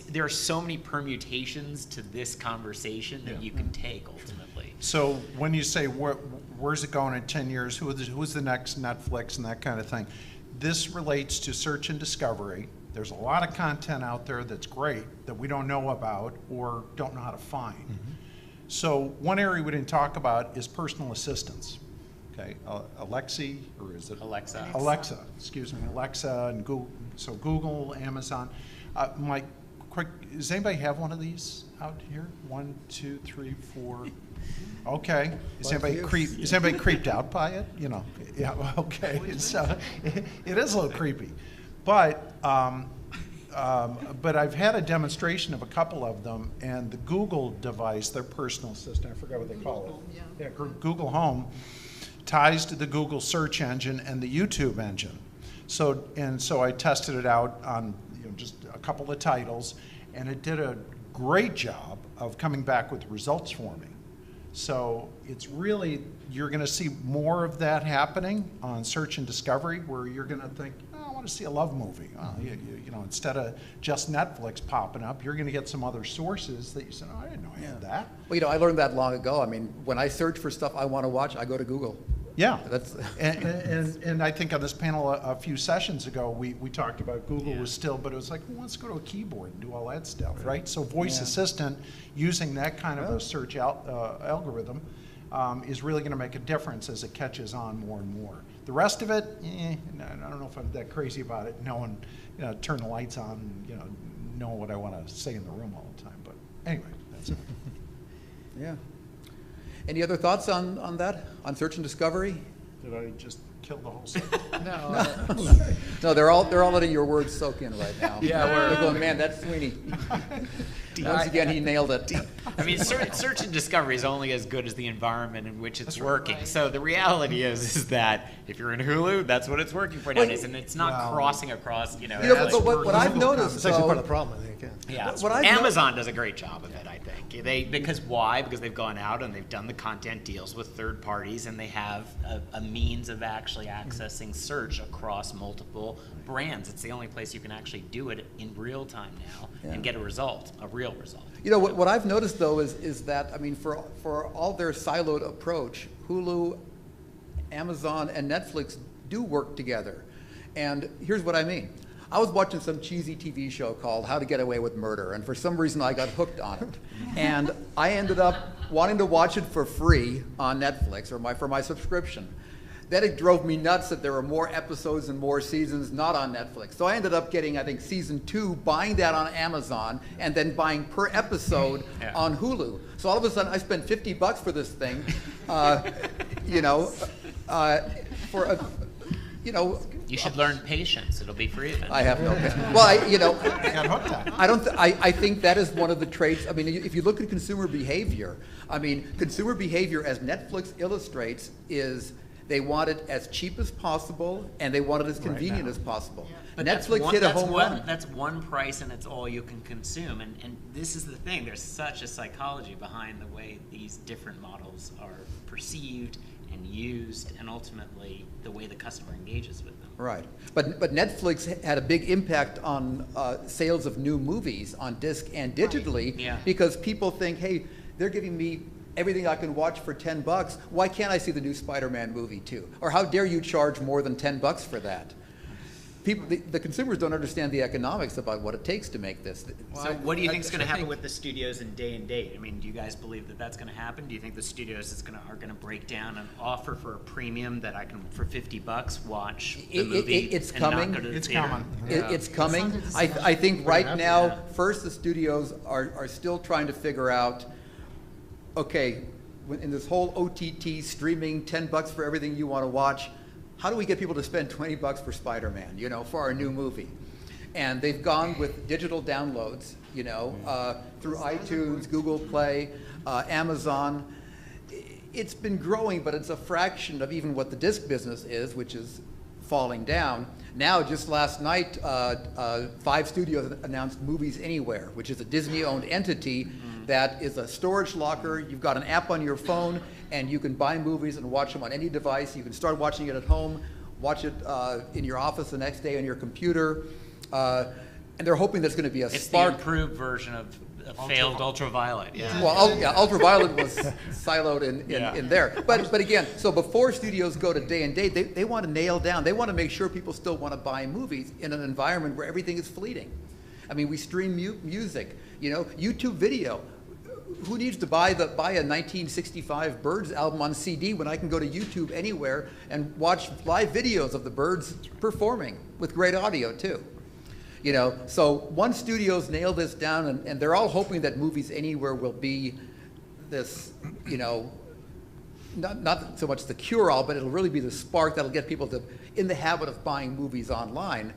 there are so many permutations to this conversation that you can take ultimately. So when you say where's it going in 10 years, who's the next Netflix and that kind of thing, this relates to search and discovery. There's a lot of content out there that's great that we don't know about or don't know how to find. So one area we didn't talk about is personal assistants. Okay, Alexi, or is it? Alexa. Alexa, excuse me, Alexa and Google, so Google, Amazon. Mike, quick, does anybody have one of these out here? 1, 2, 3, 4. Okay. Is anybody creeped out by it? Yeah. Okay. So it is a little creepy, but I've had a demonstration of a couple of them, and the Google device, their personal assistant, I forgot what they call it. Yeah, Google Home ties to the Google search engine and the YouTube engine. So I tested it out on just a couple of titles, and it did a great job of coming back with results for me. So it's really, you're going to see more of that happening on search and discovery, where you're going to think, oh, I want want to see a love movie. Well, you know, instead of just Netflix popping up, you're going to get some other sources that you said, oh, I didn't know I had that. Well, you know, I learned that long ago. I mean, when I search for stuff I want to watch, I go to Google. Yeah, That's and I think on this panel a few sessions ago, we talked about Google was still, but it was like, who wants to go to a keyboard and do all that stuff, right? So voice assistant, using that kind of a search algorithm is really going to make a difference as it catches on more and more. The rest of it, I don't know if I'm that crazy about it. No one, you know, turn the lights on, and, you know what I want to say in the room all the time. But anyway, that's it. yeah. Any other thoughts on that? On search and discovery? Did I just kill the whole subject? No, they're all letting your words soak in right now. Yeah, they're going, man, that's Sweeney. Once again, he nailed it. I mean, search and discovery is only as good as the environment in which it's working. So the reality is that if you're in Hulu, that's what it's working for nowadays, and it's not crossing across, you know. You know, like- but what I've noticed, It's actually though, part of the problem, I think. Yeah. Yeah, What I've Amazon does a great job of it, I think. Because why? Because they've gone out and they've done the content deals with third parties, and they have a means of actually accessing search across multiple brands. It's the only place you can actually do it in real time now and get a result, a real result. you know, what I've noticed though is that, I mean, for all their siloed approach, Hulu, Amazon, and Netflix do work together. And here's what I mean. I was watching some cheesy TV show called How to Get Away with Murder, and for some reason I got hooked on it. And I ended up wanting to watch it for free on Netflix or for my subscription. Then it drove me nuts that there were more episodes and more seasons not on Netflix. So I ended up getting, I think, season 2, buying that on Amazon, and then buying per episode on Hulu. So all of a sudden I spent $50 for this thing, you know, for a, you know. You should learn patience. It'll be free eventually. I have no patience. Well, you know, Got hooked on it. I don't. I think that is one of the traits. I mean, if you look at consumer behavior, I mean, consumer behavior, as Netflix illustrates, is they want it as cheap as possible and they want it as convenient as possible. But Netflix hit a home run. That's one price, and it's all you can consume. And this is the thing. There's such a psychology behind the way these different models are perceived and used, and ultimately the way the customer engages with them. Right, but Netflix had a big impact on sales of new movies on disc and digitally, Yeah. because people think, hey, they're giving me everything I can watch for $10. Why can't I see the new Spider-Man movie too? Or how dare you charge more than $10 for that? People, the consumers don't understand the economics about what it takes to make this. So what do you think is going to happen with the studios in day and date? I mean, do you guys believe that that's going to happen? Do you think the studios are going to break down and offer for a premium that I can, for $50, watch the movie it's and coming. not go to the It's theater? coming. It's coming. It's under I think right happen, now, first the studios are still trying to figure out, okay, in this whole OTT streaming, $10 for everything you want to watch, how do we get people to spend $20 for Spider-Man, you know, for our new movie? And they've gone with digital downloads, you know, through iTunes, Google Play, Amazon. It's been growing, but it's a fraction of even what the disc business is, which is falling down. Now, just last night, 5 studios announced Movies Anywhere, which is a Disney-owned entity that is a storage locker. You've got an app on your phone, and you can buy movies and watch them on any device. You can start watching it at home, watch it in your office the next day on your computer. And they're hoping there's going to be a It's spark. the improved version of failed Ultraviolet. Yeah. Well, Ultraviolet was siloed in there. But again, so before studios go to day and date, they want to nail down, they want to make sure people still want to buy movies in an environment where everything is fleeting. I mean, we stream music, you know, YouTube video. Who needs to buy a 1965 Byrds album on CD when I can go to YouTube anywhere and watch live videos of the Byrds performing with great audio too? You know, so once studios nail this down, and they're all hoping that Movies Anywhere will be this, you know, not so much the cure-all, but it'll really be the spark that'll get people in the habit of buying movies online.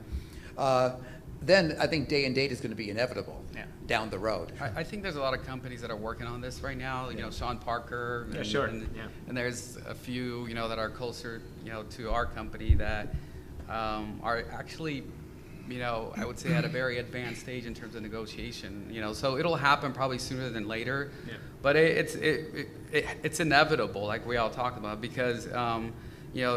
Then I think day and date is going to be inevitable down the road. I think there's a lot of companies that are working on this right now. You know, Sean Parker. Yeah, and, sure. And, Yeah. and there's a few, you know, that are closer, you know, to our company that are actually, you know, I would say at a very advanced stage in terms of negotiation. You know, so it'll happen probably sooner than later. Yeah. But it's inevitable, like we all talked about, because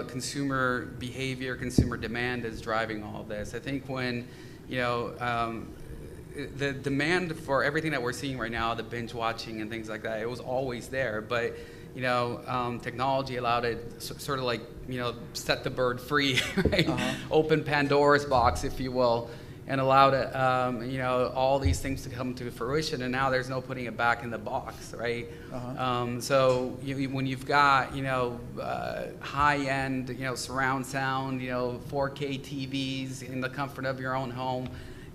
consumer behavior, consumer demand is driving all this. I think when, the demand for everything that we're seeing right now, the binge watching and things like that, it was always there, but technology allowed it sort of like, set the bird free, right? Open Pandora's box, if you will, and allowed it, all these things to come to fruition, and now there's no putting it back in the box, right? So when you've got, high-end, surround sound, 4K TVs in the comfort of your own home,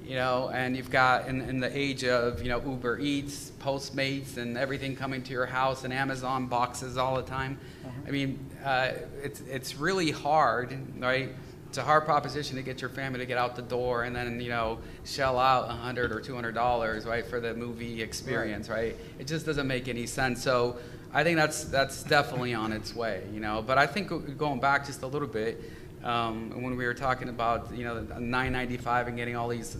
and you've got in the age of, Uber Eats, Postmates, and everything coming to your house, and Amazon boxes all the time. I mean, it's really hard, right? It's a hard proposition to get your family to get out the door and then, shell out $100 or $200, right, for the movie experience, right? It just doesn't make any sense. So I think that's definitely on its way, But I think going back just a little bit, when we were talking about, $9.95 and getting all these,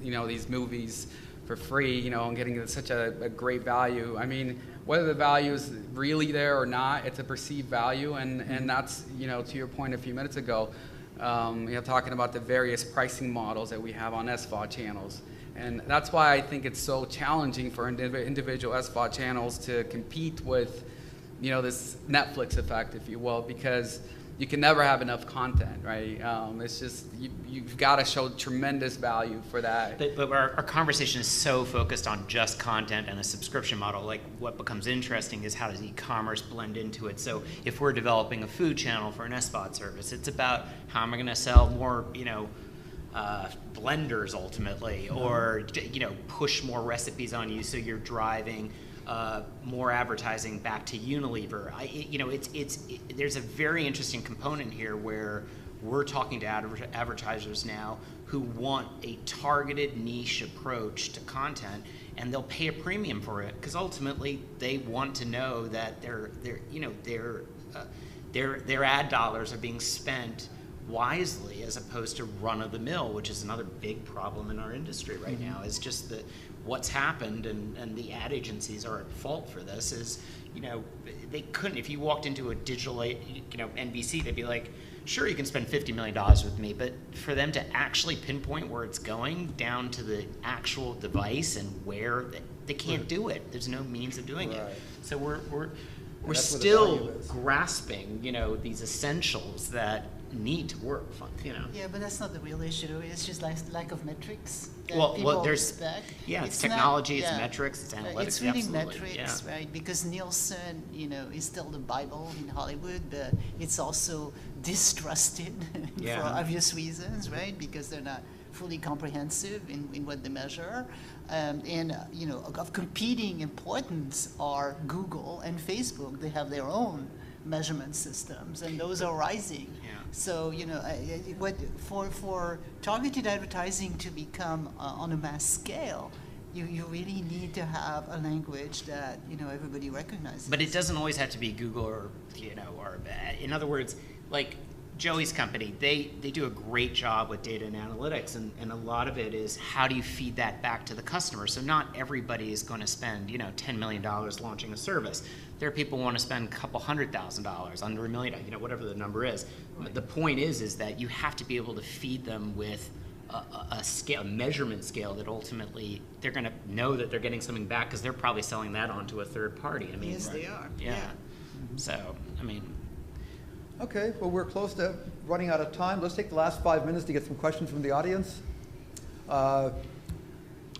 these movies for free, and getting such a great value. I mean, whether the value is really there or not, it's a perceived value, and that's, to your point a few minutes ago, talking about the various pricing models that we have on SVOD channels. And that's why I think it's so challenging for individual SVOD channels to compete with, this Netflix effect, if you will, because you can never have enough content, right? It's just, you've got to show tremendous value for that. But our conversation is so focused on just content and a subscription model. Like, what becomes interesting is how does e-commerce blend into it? So if we're developing a food channel for an SVOD service, it's about how am I going to sell more, blenders ultimately, or, push more recipes on you so you're driving more advertising back to Unilever. There's a very interesting component here where we're talking to advertisers now who want a targeted niche approach to content, and they'll pay a premium for it because ultimately they want to know that their ad dollars are being spent wisely as opposed to run-of-the-mill, which is another big problem in our industry right now. Is just that what's happened, and the ad agencies are at fault for this, is, they couldn't, if you walked into a digital, NBC, they'd be like, sure, you can spend $50 million with me, but for them to actually pinpoint where it's going down to the actual device and where, they can't do it. There's no means of doing it. So we're still grasping, these essentials that need to work. Yeah, but that's not the real issue. It's just lack of metrics. Well, there's it's technology, it's metrics, it's analytics. It's really absolutely. metrics, right? Because Nielsen, is still the Bible in Hollywood, but it's also distrusted for obvious reasons, right? Because they're not fully comprehensive in what they measure. Of competing importance are Google and Facebook. They have their own measurement systems, and those are rising. So, for targeted advertising to become on a mass scale, you really need to have a language that, everybody recognizes. But it doesn't always have to be Google or in other words, like Joey's company, they do a great job with data and analytics, and a lot of it is how do you feed that back to the customer? So not everybody is going to spend, $10 million launching a service. There are people who want to spend a couple $100,000, under $1 million, whatever the number is. Right. The point is that you have to be able to feed them with a scale, a measurement scale that ultimately they're going to know that they're getting something back because they're probably selling that on to a third party. Yes, they are. Yeah. So, Okay, well, we're close to running out of time. Let's take the last 5 minutes to get some questions from the audience. I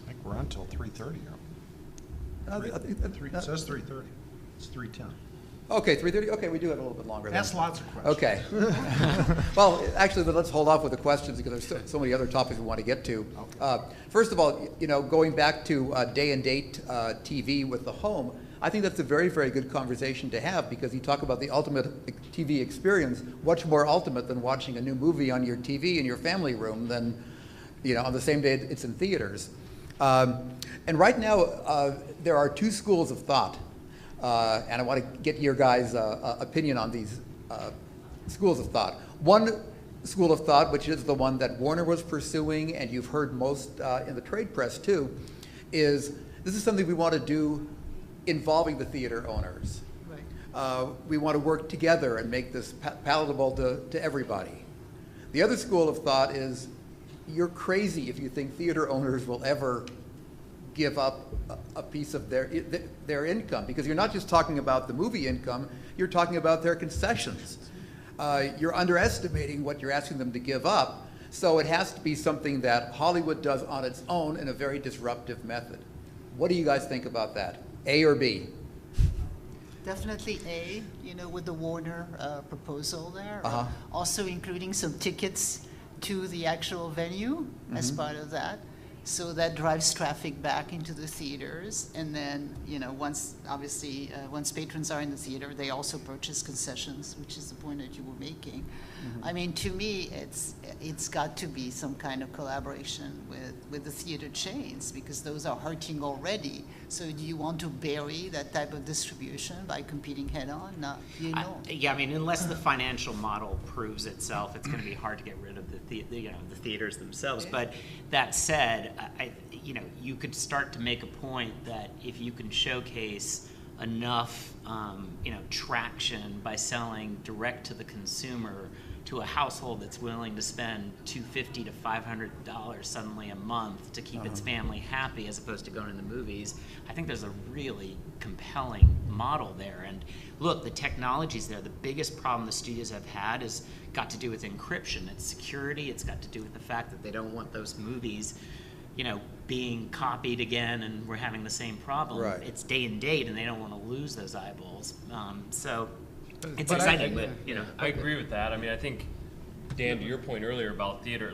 think we're on until 3:30 here. It says 3:30. It's 3:10. Okay, 3:30. Okay, we do have a little bit longer. Ask lots of questions. Okay. Well, actually, then let's hold off with the questions because there's so many other topics we want to get to. Okay. First of all, going back to day and date TV with the home, I think that's a very, very good conversation to have because you talk about the ultimate TV experience, much more ultimate than watching a new movie on your TV in your family room than, on the same day it's in theaters. And right now, there are two schools of thought, and I want to get your guys' opinion on these schools of thought. One school of thought, which is the one that Warner was pursuing, and you've heard most in the trade press too, is this is something we want to do involving the theater owners. Right. we want to work together and make this palatable to everybody. The other school of thought is you're crazy if you think theater owners will ever give up a piece of their income, because you're not just talking about the movie income, you're talking about their concessions. You're underestimating what you're asking them to give up, so it has to be something that Hollywood does on its own in a very disruptive method. What do you guys think about that? A or B? Definitely A, with the Warner proposal there. Uh-huh. Also including some tickets to the actual venue as part of that. So that drives traffic back into the theaters. And then, once patrons are in the theater, they also purchase concessions, which is the point that you were making. I mean, to me, it's got to be some kind of collaboration with the theater chains, because those are hurting already. So do you want to bury that type of distribution by competing head-on? No, Yeah, I mean, unless the financial model proves itself, it's going to be hard to get rid of the theaters themselves. But that said, you could start to make a point that if you can showcase enough, traction by selling direct to the consumer to a household that's willing to spend $250 to $500 suddenly a month to keep its family happy as opposed to going to the movies, I think there's a really compelling model there. And look, the technology's there. The biggest problem the studios have had is got to do with encryption. It's security. It's got to do with the fact that they don't want those movies, being copied again, and we're having the same problem. Right. It's day and date, and they don't want to lose those eyeballs. So it's But exciting, I agree with that. I mean, I think, Dan, to your point earlier about theater,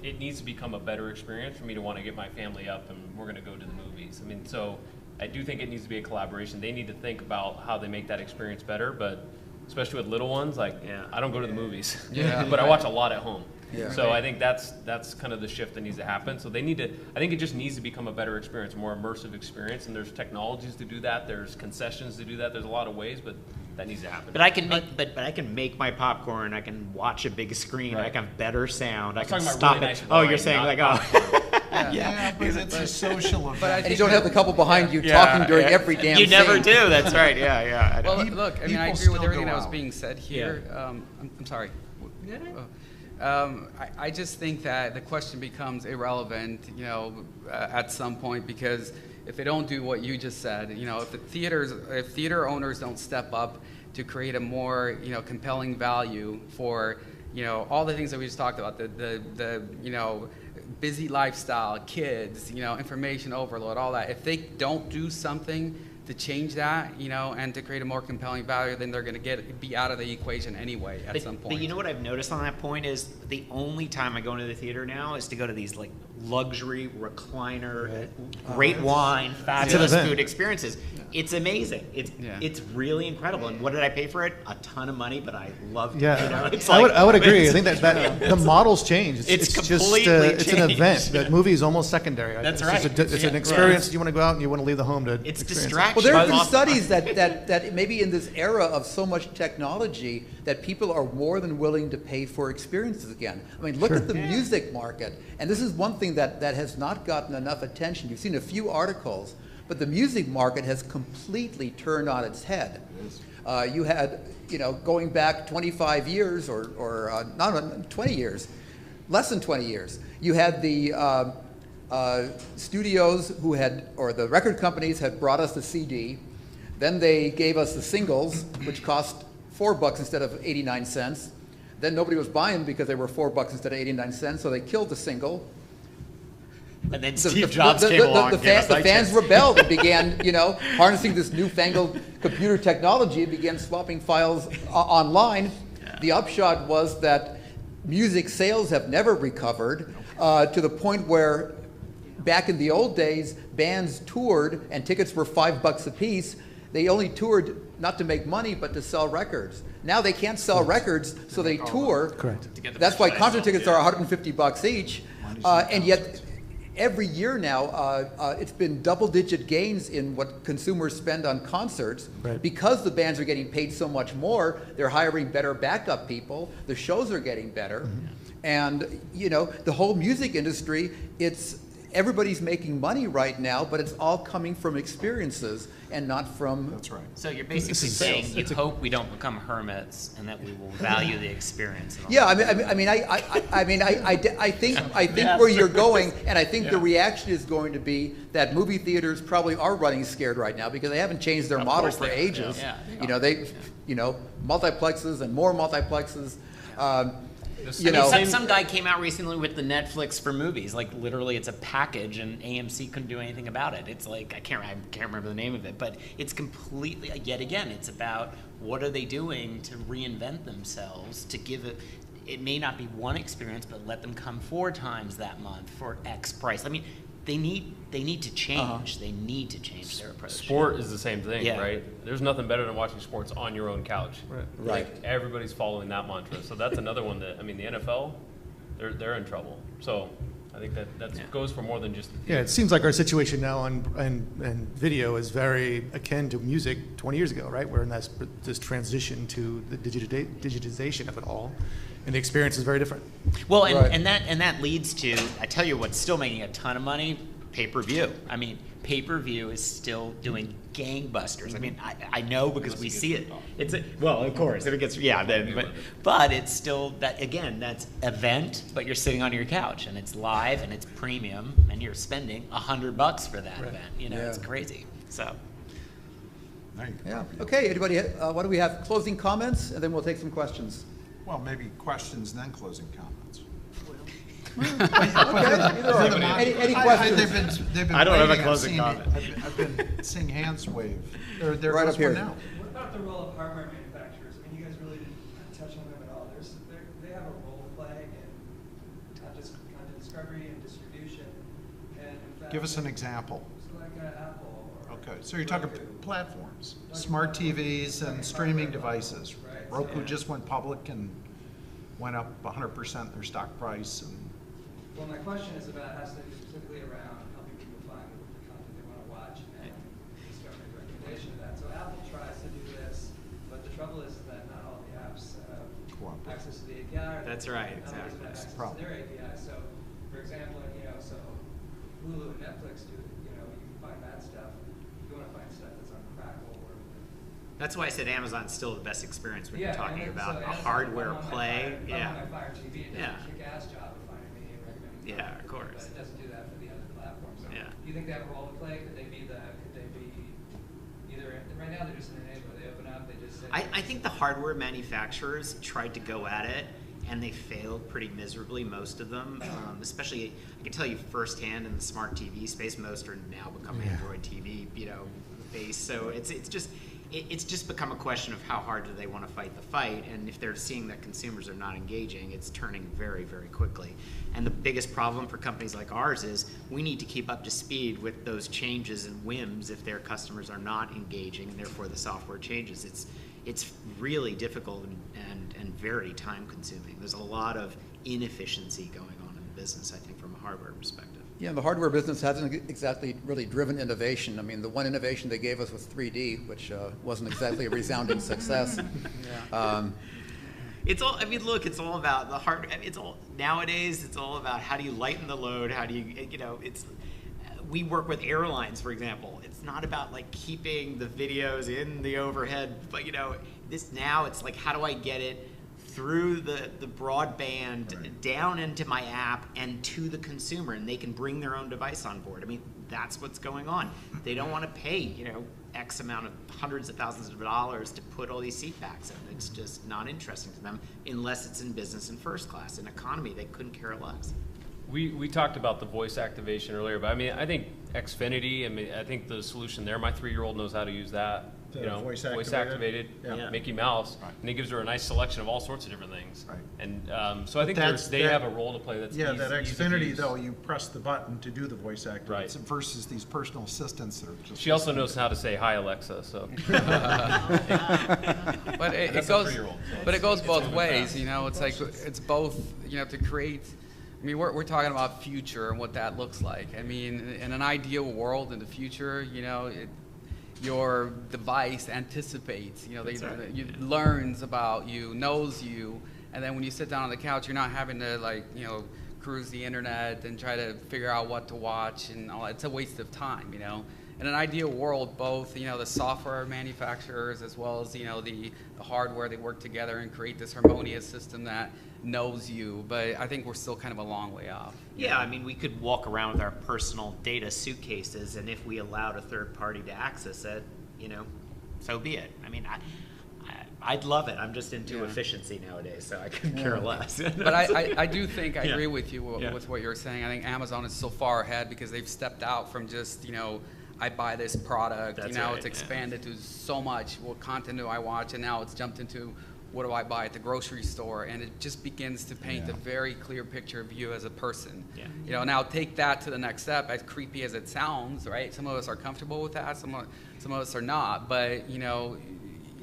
it needs to become a better experience for me to want to get my family up and we're going to go to the movies. I mean, so I do think it needs to be a collaboration. They need to think about how they make that experience better, but especially with little ones, I don't go to the movies, but I watch a lot at home. Yeah. So I think that's kind of the shift that needs to happen. So I think it just needs to become a better experience, a more immersive experience, and there's technologies to do that, there's concessions to do that, there's a lot of ways, but that needs to happen. But I can make my popcorn. I can watch a big screen. Right. I can have better sound. I can talking about stop really it. nice Oh, wine, you're saying not Yeah, but it's a social event. And you don't have the couple behind you talking during every damn You never scene. do. That's right. Yeah. Well, look, I mean, I people agree with still everything go that was out. being said here. I'm sorry. I just think that the question becomes irrelevant, at some point, because if they don't do what you just said, if theater owners don't step up to create a more, compelling value for, all the things that we just talked about, the busy lifestyle, kids, information overload, all that. If they don't do something to change that, and to create a more compelling value, then they're going to be out of the equation anyway at some point. But you know what I've noticed on that point is the only time I go into the theater now is to go to these luxury recliner, great wine, fabulous food experiences. It's amazing. It's really incredible. And what did I pay for it? A ton of money, but I loved it. It's I would agree. I think that the model's changed. It's just completely it's an changed. event. That movie is almost secondary. That's It's just right. it's an experience. You want to go out and you want to leave the home to It's experience it. distraction. Well, there have been Awesome. studies that maybe in this era of so much technology that people are more than willing to pay for experiences again. I mean, look at the music market. And this is one thing that has not gotten enough attention. You've seen a few articles, but the music market has completely turned on its head. You had, going back 25 years or not 20 years, less than 20 years, you had the studios or the record companies had brought us the CD. Then they gave us the singles, which cost $4 instead of 89 cents. Then nobody was buying them because they were $4 instead of 89 cents, so they killed the single. And then Steve Jobs came along. The fans rebelled and began, harnessing this newfangled computer technology and began swapping files online. Yeah. The upshot was that music sales have never recovered to the point where back in the old days, bands toured and tickets were $5 a piece. They only toured not to make money, but to sell records. Now they can't sell records, so they tour. Correct. That's why concert tickets are $150 each. And yet, every year now, it's been double-digit gains in what consumers spend on concerts. Right. Because the bands are getting paid so much more, they're hiring better backup people, the shows are getting better. And, the whole music industry, it's everybody's making money right now, but it's all coming from experiences and not from. That's right. So you're basically is saying sales. you It's a- hope we don't become hermits and that we will value the experience. and all Yeah, that. I think where you're going, and I think the reaction is going to be that movie theaters probably are running scared right now because they haven't changed their model course for they are, ages. yeah. You know, multiplexes and more multiplexes. This- You I mean, know, some guy came out recently with the Netflix for movies. Like literally, it's a package, and AMC couldn't do anything about it. It's like I can't remember the name of it, but it's completely. Yet again, it's about what are they doing to reinvent themselves to give it. It may not be one experience, but let them come 4 times that month for X price. I mean, they need to change. They need to change their approach. Sport is the same thing, Yeah. right? There's nothing better than watching sports on your own couch. Right. Like, everybody's following that mantra. So that's another one that, I mean, the NFL, they're in trouble. So I think that goes for more than just. Yeah, it seems like our situation now on video is very akin to music 20 years ago, right? We're in this transition to the digitization of it all, and the experience is very different. Well, Right. and that leads to, I tell you what's still making a ton of money, pay-per-view. I mean, pay-per-view is still doing gangbusters. I mean, I know because we see it. Well, of course, if it gets but it's still that again. That's event, but you're sitting on your couch and it's live and it's premium and you're spending $100 for that event. You know, it's Yeah. crazy. So. There you go. Yeah. Okay. Anybody? What do we have? Closing comments, and then we'll take some questions. Well, maybe questions and then closing comments. Okay. Either or. Any questions? They've been I don't have a waiting. closing comment. I've been seeing hands wave. There Right goes up here. one now. What about the role of hardware manufacturers? I mean, you guys really didn't touch on them at all. They have a role to play in content discovery and distribution. And in fact, Give us an example. so like Apple. Or Okay, so you're talking Roku. platforms, smart TVs and streaming devices. Right. Roku just went public and went up 100% their stock price, and Well, my question is about has to do specifically around helping people find the content they want to watch and discovering the recommendation of that. So Apple tries to do this, but the trouble is that not all the apps have Cooperate. access to the API. Or That's right, others exactly. have That's the access to problem. their API. So, for example, so Hulu and Netflix do, you can find that stuff. If you want to find stuff that's on Crackle or That's why I said Amazon's still the best experience when you're and talking then- about so a Amazon, hardware I'm on my play. Fire, I'm on my Fire TV and Yeah. does a kick-ass job of finding me and recommending me. Yeah, of course. But it doesn't do that for the other platforms. So Yeah. Do you think they have a role to play? Could they be either, right now they're just an enabler, they open up, they just say. I think the hardware manufacturers tried to go at it, and they failed pretty miserably, most of them. Especially, I can tell you firsthand in the smart TV space, most are now becoming Android TV, based. So it's just become a question of how hard do they want to fight the fight, and if they're seeing that consumers are not engaging, it's turning very, very quickly. And the biggest problem for companies like ours is we need to keep up to speed with those changes and whims if their customers are not engaging, and therefore the software changes. It's really difficult and very time consuming. There's a lot of inefficiency going on in the business, I think, from a hardware perspective. Yeah, the hardware business hasn't exactly really driven innovation. I mean, the one innovation they gave us was 3D, which wasn't exactly a resounding success. It's all. I mean, look. It's all about the hard. It's all nowadays. It's all about how do you lighten the load. How do you, It's. We work with airlines, for example. It's not about like keeping the videos in the overhead, but this now it's like how do I get it through the broadband down into my app and to the consumer, and they can bring their own device on board. I mean, that's what's going on. They don't want to pay, X amount of hundreds of thousands of dollars to put all these seat backs in. It's just not interesting to them unless it's in business and first class. In economy, they couldn't care less. We talked about the voice activation earlier, but I mean, I think Xfinity, I think the solution there, my 3-year-old knows how to use that. The voice activated Yeah. Mickey Mouse, Right. and it gives her a nice selection of all sorts of different things. Right. And so I think That's- they that- have a role to play. That's yeah, easy, that easy to Xfinity use. though, you press the button to do the voice activates Right. versus these personal assistants that are just. She also knows how to say hi, Alexa. So But it That's a goes, 3-year-old, so but it goes both moving ways. fast. It's like it's both. To create. I mean, we're talking about future and what that looks like. I mean, in an ideal world in the future, your device anticipates. It learns about you, knows you, and then when you sit down on the couch, you're not having to cruise the internet and try to figure out what to watch and all. It's a waste of time, you know. In an ideal world, both, you know, the software manufacturers as well as, you know, the hardware, they work together and create this harmonious system that knows you. But I think we're still kind of a long way off. Yeah, I mean, we could walk around with our personal data suitcases, and if we allowed a third party to access it, you know, so be it. I mean, I'd love it. I'm just into efficiency nowadays, so I couldn't care less. But I do think I Yeah. agree with you Yeah. with what you're saying. I think Amazon is so far ahead because they've stepped out from just, you know, I buy this product, That's you know, right, it's yeah. expanded to so much. What content do I watch? And now it's jumped into what do I buy at the grocery store? And it just begins to paint a very clear picture of you as a person. Yeah. You know, now take that to the next step, as creepy as it sounds, right? Some of us are comfortable with that, some of us are not. But, you know,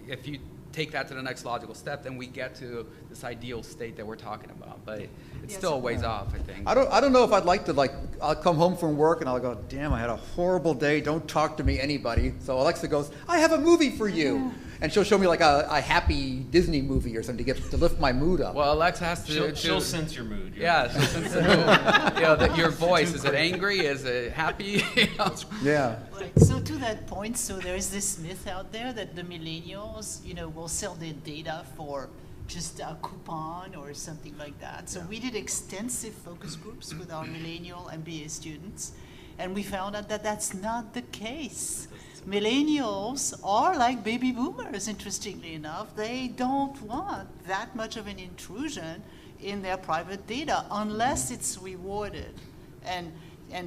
if you take that to the next logical step, then we get to this ideal state that we're talking about. But it's still a ways off, I think. I don't know if I'd like to, like, I'll come home from work and I'll go, damn, I had a horrible day, don't talk to me, anybody. So Alexa goes, I have a movie for you. And she'll show me like a happy Disney movie or something to lift my mood up. Well, Alexa has to. She'll sense your mood. Yeah, she'll sense the mood. You know, your voice. Is it angry? Is it happy? You know? Yeah. Right. So to that point, so there is this myth out there that the millennials, you know, will sell their data for just a coupon or something like that. So we did extensive focus groups with our millennial MBA students, and we found out that that's not the case. Millennials are like baby boomers, interestingly enough. They don't want that much of an intrusion in their private data unless it's rewarded and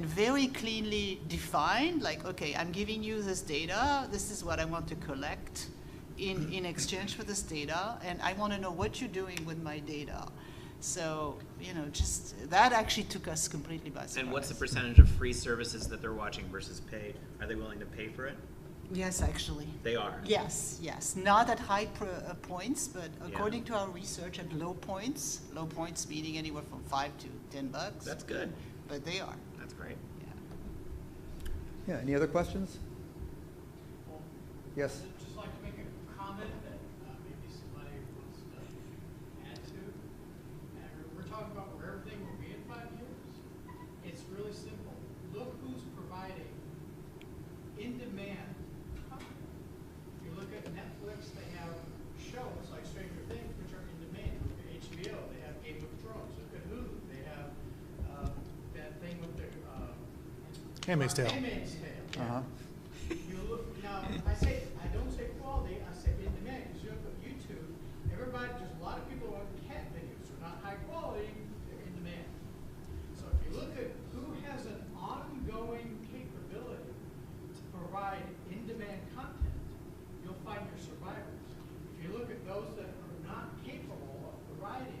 very cleanly defined, like, okay, I'm giving you this data, this is what I want to collect in exchange for this data, and I want to know what you're doing with my data. So, you know, just that actually took us completely by surprise. And what's the percentage of free services that they're watching versus paid? Are they willing to pay for it? Yes, actually. They are. Yes, yes. Not at high points, but according to our research, at low points meaning anywhere from $5 to $10. That's good. But they are. That's great. Yeah, any other questions? Yes. I'd just like to make a comment that maybe somebody wants to add to. And we're talking about where everything will be in 5 years. It's really simple. Look who's providing in-demand content. If you look at Netflix, they have shows like Stranger Things, which are in demand. Look at HBO, they have Game of Thrones. Look at Hulu, they have that thing with the Handmaid's Tale. Handmaid's Tale. Uh-huh. You look now. I don't say quality. I say in demand. Because you look at YouTube, there's a lot of people who want cat videos. They're not high quality. They're in demand. So if you look at who has an ongoing capability to provide in-demand content, you'll find your survivors. If you look at those that are not capable of providing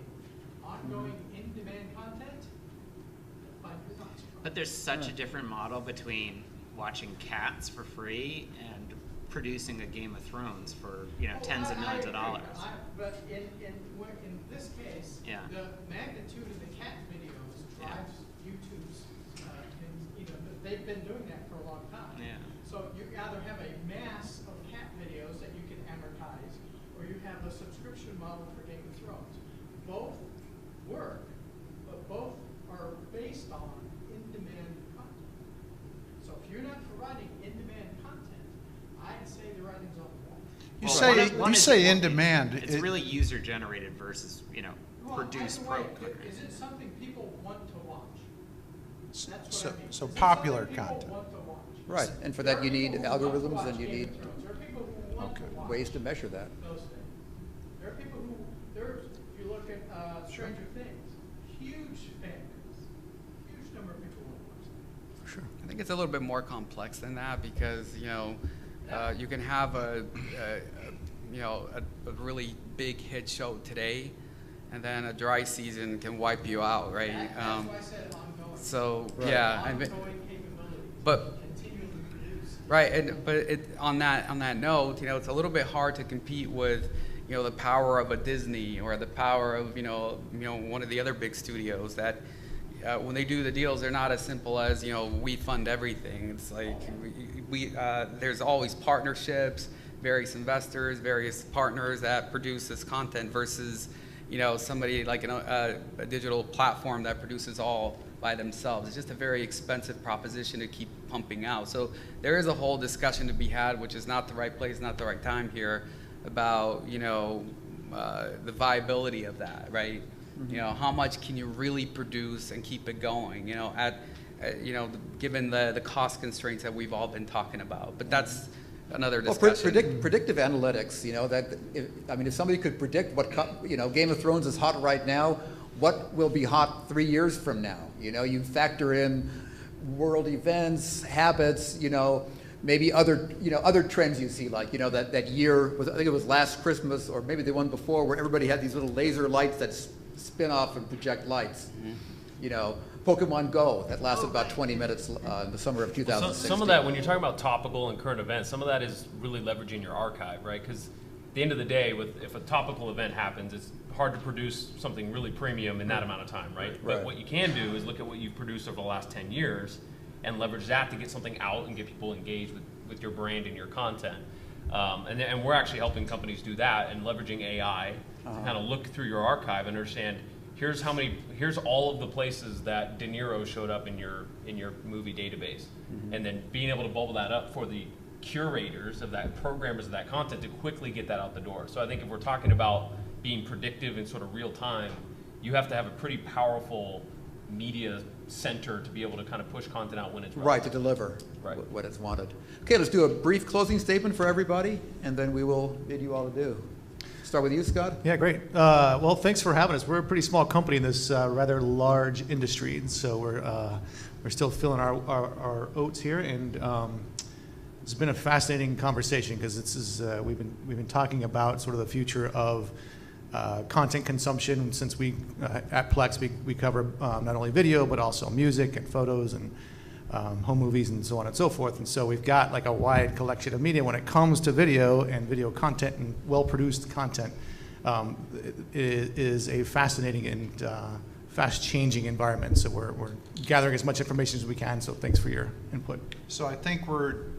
ongoing in-demand content, you'll find your non-survivors. But there's such a different model between watching Cats for free and producing a Game of Thrones for, you know, tens of millions of dollars. But in this case, Yeah. the magnitude of the cat videos drives YouTube's, you know, they've been doing that for a long time. Yeah. So you either have a mass of cat videos that you can amortize, or you have a subscription model for Game of Thrones. Both work, but both are based on in-demand content. So if you're not providing in-demand content, I'd say the writing's on the wall. You say in demand. It's really user generated versus, you know, Well, produced either way, program. is it something people want to watch? That's what So- I mean. so Is it popular something people content. want to watch? Right, and for There that are you need people who want to algorithms watch and you Game need of Thrones. There are people who want to watch ways to measure that. those things. There are people who, if you look at Stranger Things, huge fan base, huge number of people want to watch that. Sure. I think it's a little bit more complex than that because, you know, you can have a really big hit show today, and then a dry season can wipe you out, right? That's why I said ongoing. So Right. yeah, I mean, Ongoing capabilities. but Continually produce. right, but on that note, you know, it's a little bit hard to compete with, you know, the power of a Disney or the power of, you know, one of the other big studios that. When they do the deals, they're not as simple as, you know, we fund everything. It's like there's always partnerships, various investors, various partners that produce this content versus, you know, somebody like a digital platform that produces all by themselves. It's just a very expensive proposition to keep pumping out. So there is a whole discussion to be had, which is not the right place, not the right time here, about, you know, the viability of that, right? You know, how much can you really produce and keep it going, you know, you know, given the cost constraints that we've all been talking about. But that's another discussion. Well, predictive analytics, you know, if somebody could predict what, you know, Game of Thrones is hot right now, what will be hot 3 years from now? You know, you factor in world events, habits, you know, maybe other trends you see, like, you know, that year, I think it was last Christmas, or maybe the one before, where everybody had these little laser lights that spin off and project lights. You know, Pokemon Go, that lasted about 20 minutes in the summer of 2016. Some of that, when you're talking about topical and current events, some of that is really leveraging your archive, right? Because at the end of the day, if a topical event happens, it's hard to produce something really premium in that amount of time, right? But what you can do is look at what you've produced over the last 10 years and leverage that to get something out and get people engaged with your brand and your content. And we're actually helping companies do that and leveraging AI to kind of look through your archive and understand, here's all of the places that De Niro showed up in your movie database. And then being able to bubble that up for the curators of that, programmers of that content, to quickly get that out the door. So I think if we're talking about being predictive in sort of real time, you have to have a pretty powerful media center to be able to kind of push content out when it's relevant. Right, to deliver what is wanted. Okay, let's do a brief closing statement for everybody, and then we will bid you all adieu. Start with you, Scott. Yeah, great. Well, thanks for having us. We're a pretty small company in this rather large industry, and so we're still filling our oats here. And it's been a fascinating conversation because this is we've been talking about sort of the future of content consumption. Since we at Plex we cover not only video but also music and photos and home movies and so on and so forth. And so we've got like a wide collection of media when it comes to video and video content and well-produced content. It is a fascinating and fast-changing environment. So we're gathering as much information as we can. So thanks for your input. So I think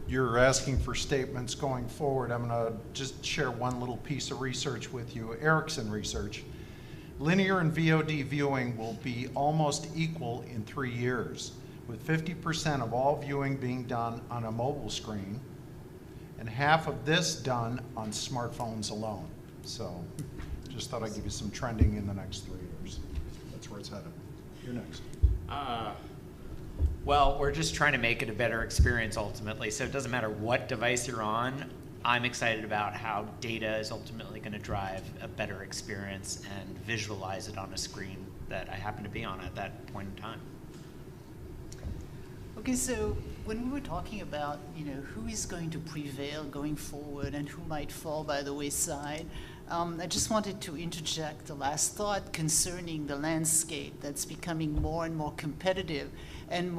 you're asking for statements going forward. I'm going to just share one little piece of research with you. Ericsson research. Linear and VOD viewing will be almost equal in 3 years, with 50% of all viewing being done on a mobile screen and half of this done on smartphones alone. So just thought I'd give you some trending in the next 3 years. That's where it's headed. You're next. Well, we're just trying to make it a better experience ultimately. So it doesn't matter what device you're on. I'm excited about how data is ultimately going to drive a better experience and visualize it on a screen that I happen to be on at that point in time. Okay, so when we were talking about, you know, who is going to prevail going forward and who might fall by the wayside, I just wanted to interject the last thought concerning the landscape that's becoming more and more competitive and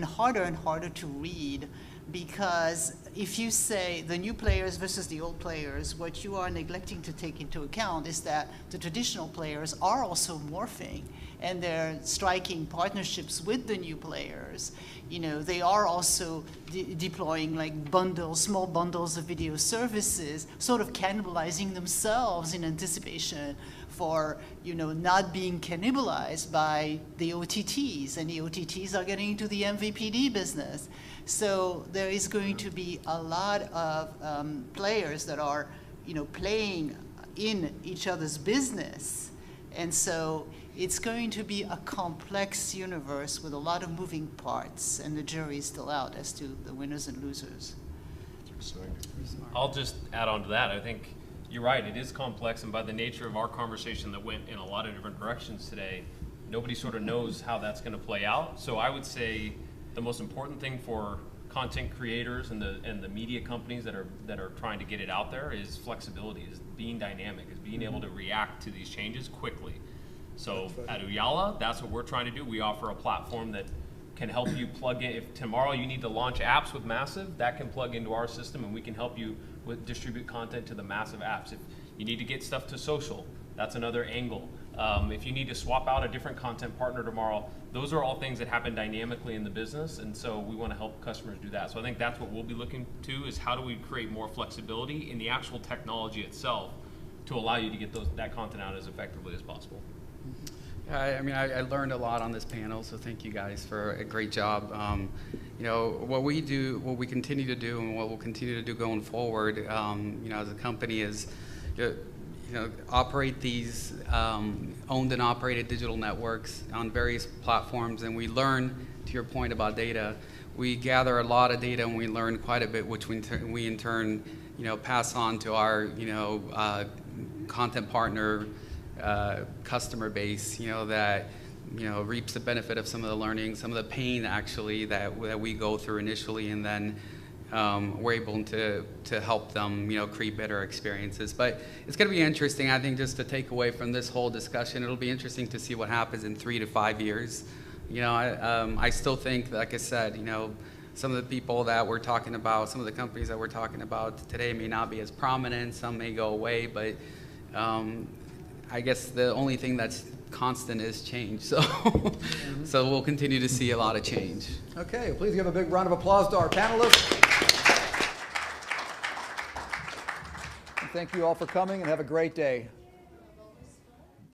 harder to read. Because if you say the new players versus the old players, what you are neglecting to take into account is that the traditional players are also morphing and they're striking partnerships with the new players. You know, they are also deploying like small bundles of video services, sort of cannibalizing themselves in anticipation for, you know, not being cannibalized by the OTTs, and the OTTs are getting into the MVPD business. So there is going to be a lot of players that are, you know, playing in each other's business. And so it's going to be a complex universe with a lot of moving parts, and the jury is still out as to the winners and losers. I'll just add on to that. I think you're right, it is complex, and by the nature of our conversation that went in a lot of different directions today, nobody sort of knows how that's going to play out. So I would say the most important thing for content creators and the media companies that are trying to get it out there is flexibility, is being dynamic, is being able to react to these changes quickly. So at Ooyala, that's what we're trying to do. We offer a platform that can help you plug in. If tomorrow you need to launch apps with Massive, that can plug into our system and we can help you distribute content to the Massive apps. If you need to get stuff to social, that's another angle. If you need to swap out a different content partner tomorrow, those are all things that happen dynamically in the business, and so we want to help customers do that. So I think that's what we'll be looking to, is how do we create more flexibility in the actual technology itself, to allow you to get that content out as effectively as possible. I mean, I learned a lot on this panel, so thank you guys for a great job. You know, what we do, what we continue to do, and what we'll continue to do going forward, you know, as a company is, you know, operate these owned and operated digital networks on various platforms, and we learn, to your point about data, we gather a lot of data and we learn quite a bit, which we in turn, you know, pass on to our, you know, content partner customer base, you know, that, you know, reaps the benefit of some of the learning, some of the pain actually that we go through initially, and then we're able to help them, you know, create better experiences. But it's going to be interesting, I think, just to take away from this whole discussion. It'll be interesting to see what happens in 3 to 5 years. You know, I still think, like I said, you know, some of the people that we're talking about, some of the companies that we're talking about today may not be as prominent. Some may go away, but I guess the only thing that's constant is change. So, so we'll continue to see a lot of change. Okay, please give a big round of applause to our panelists. And thank you all for coming, and have a great day.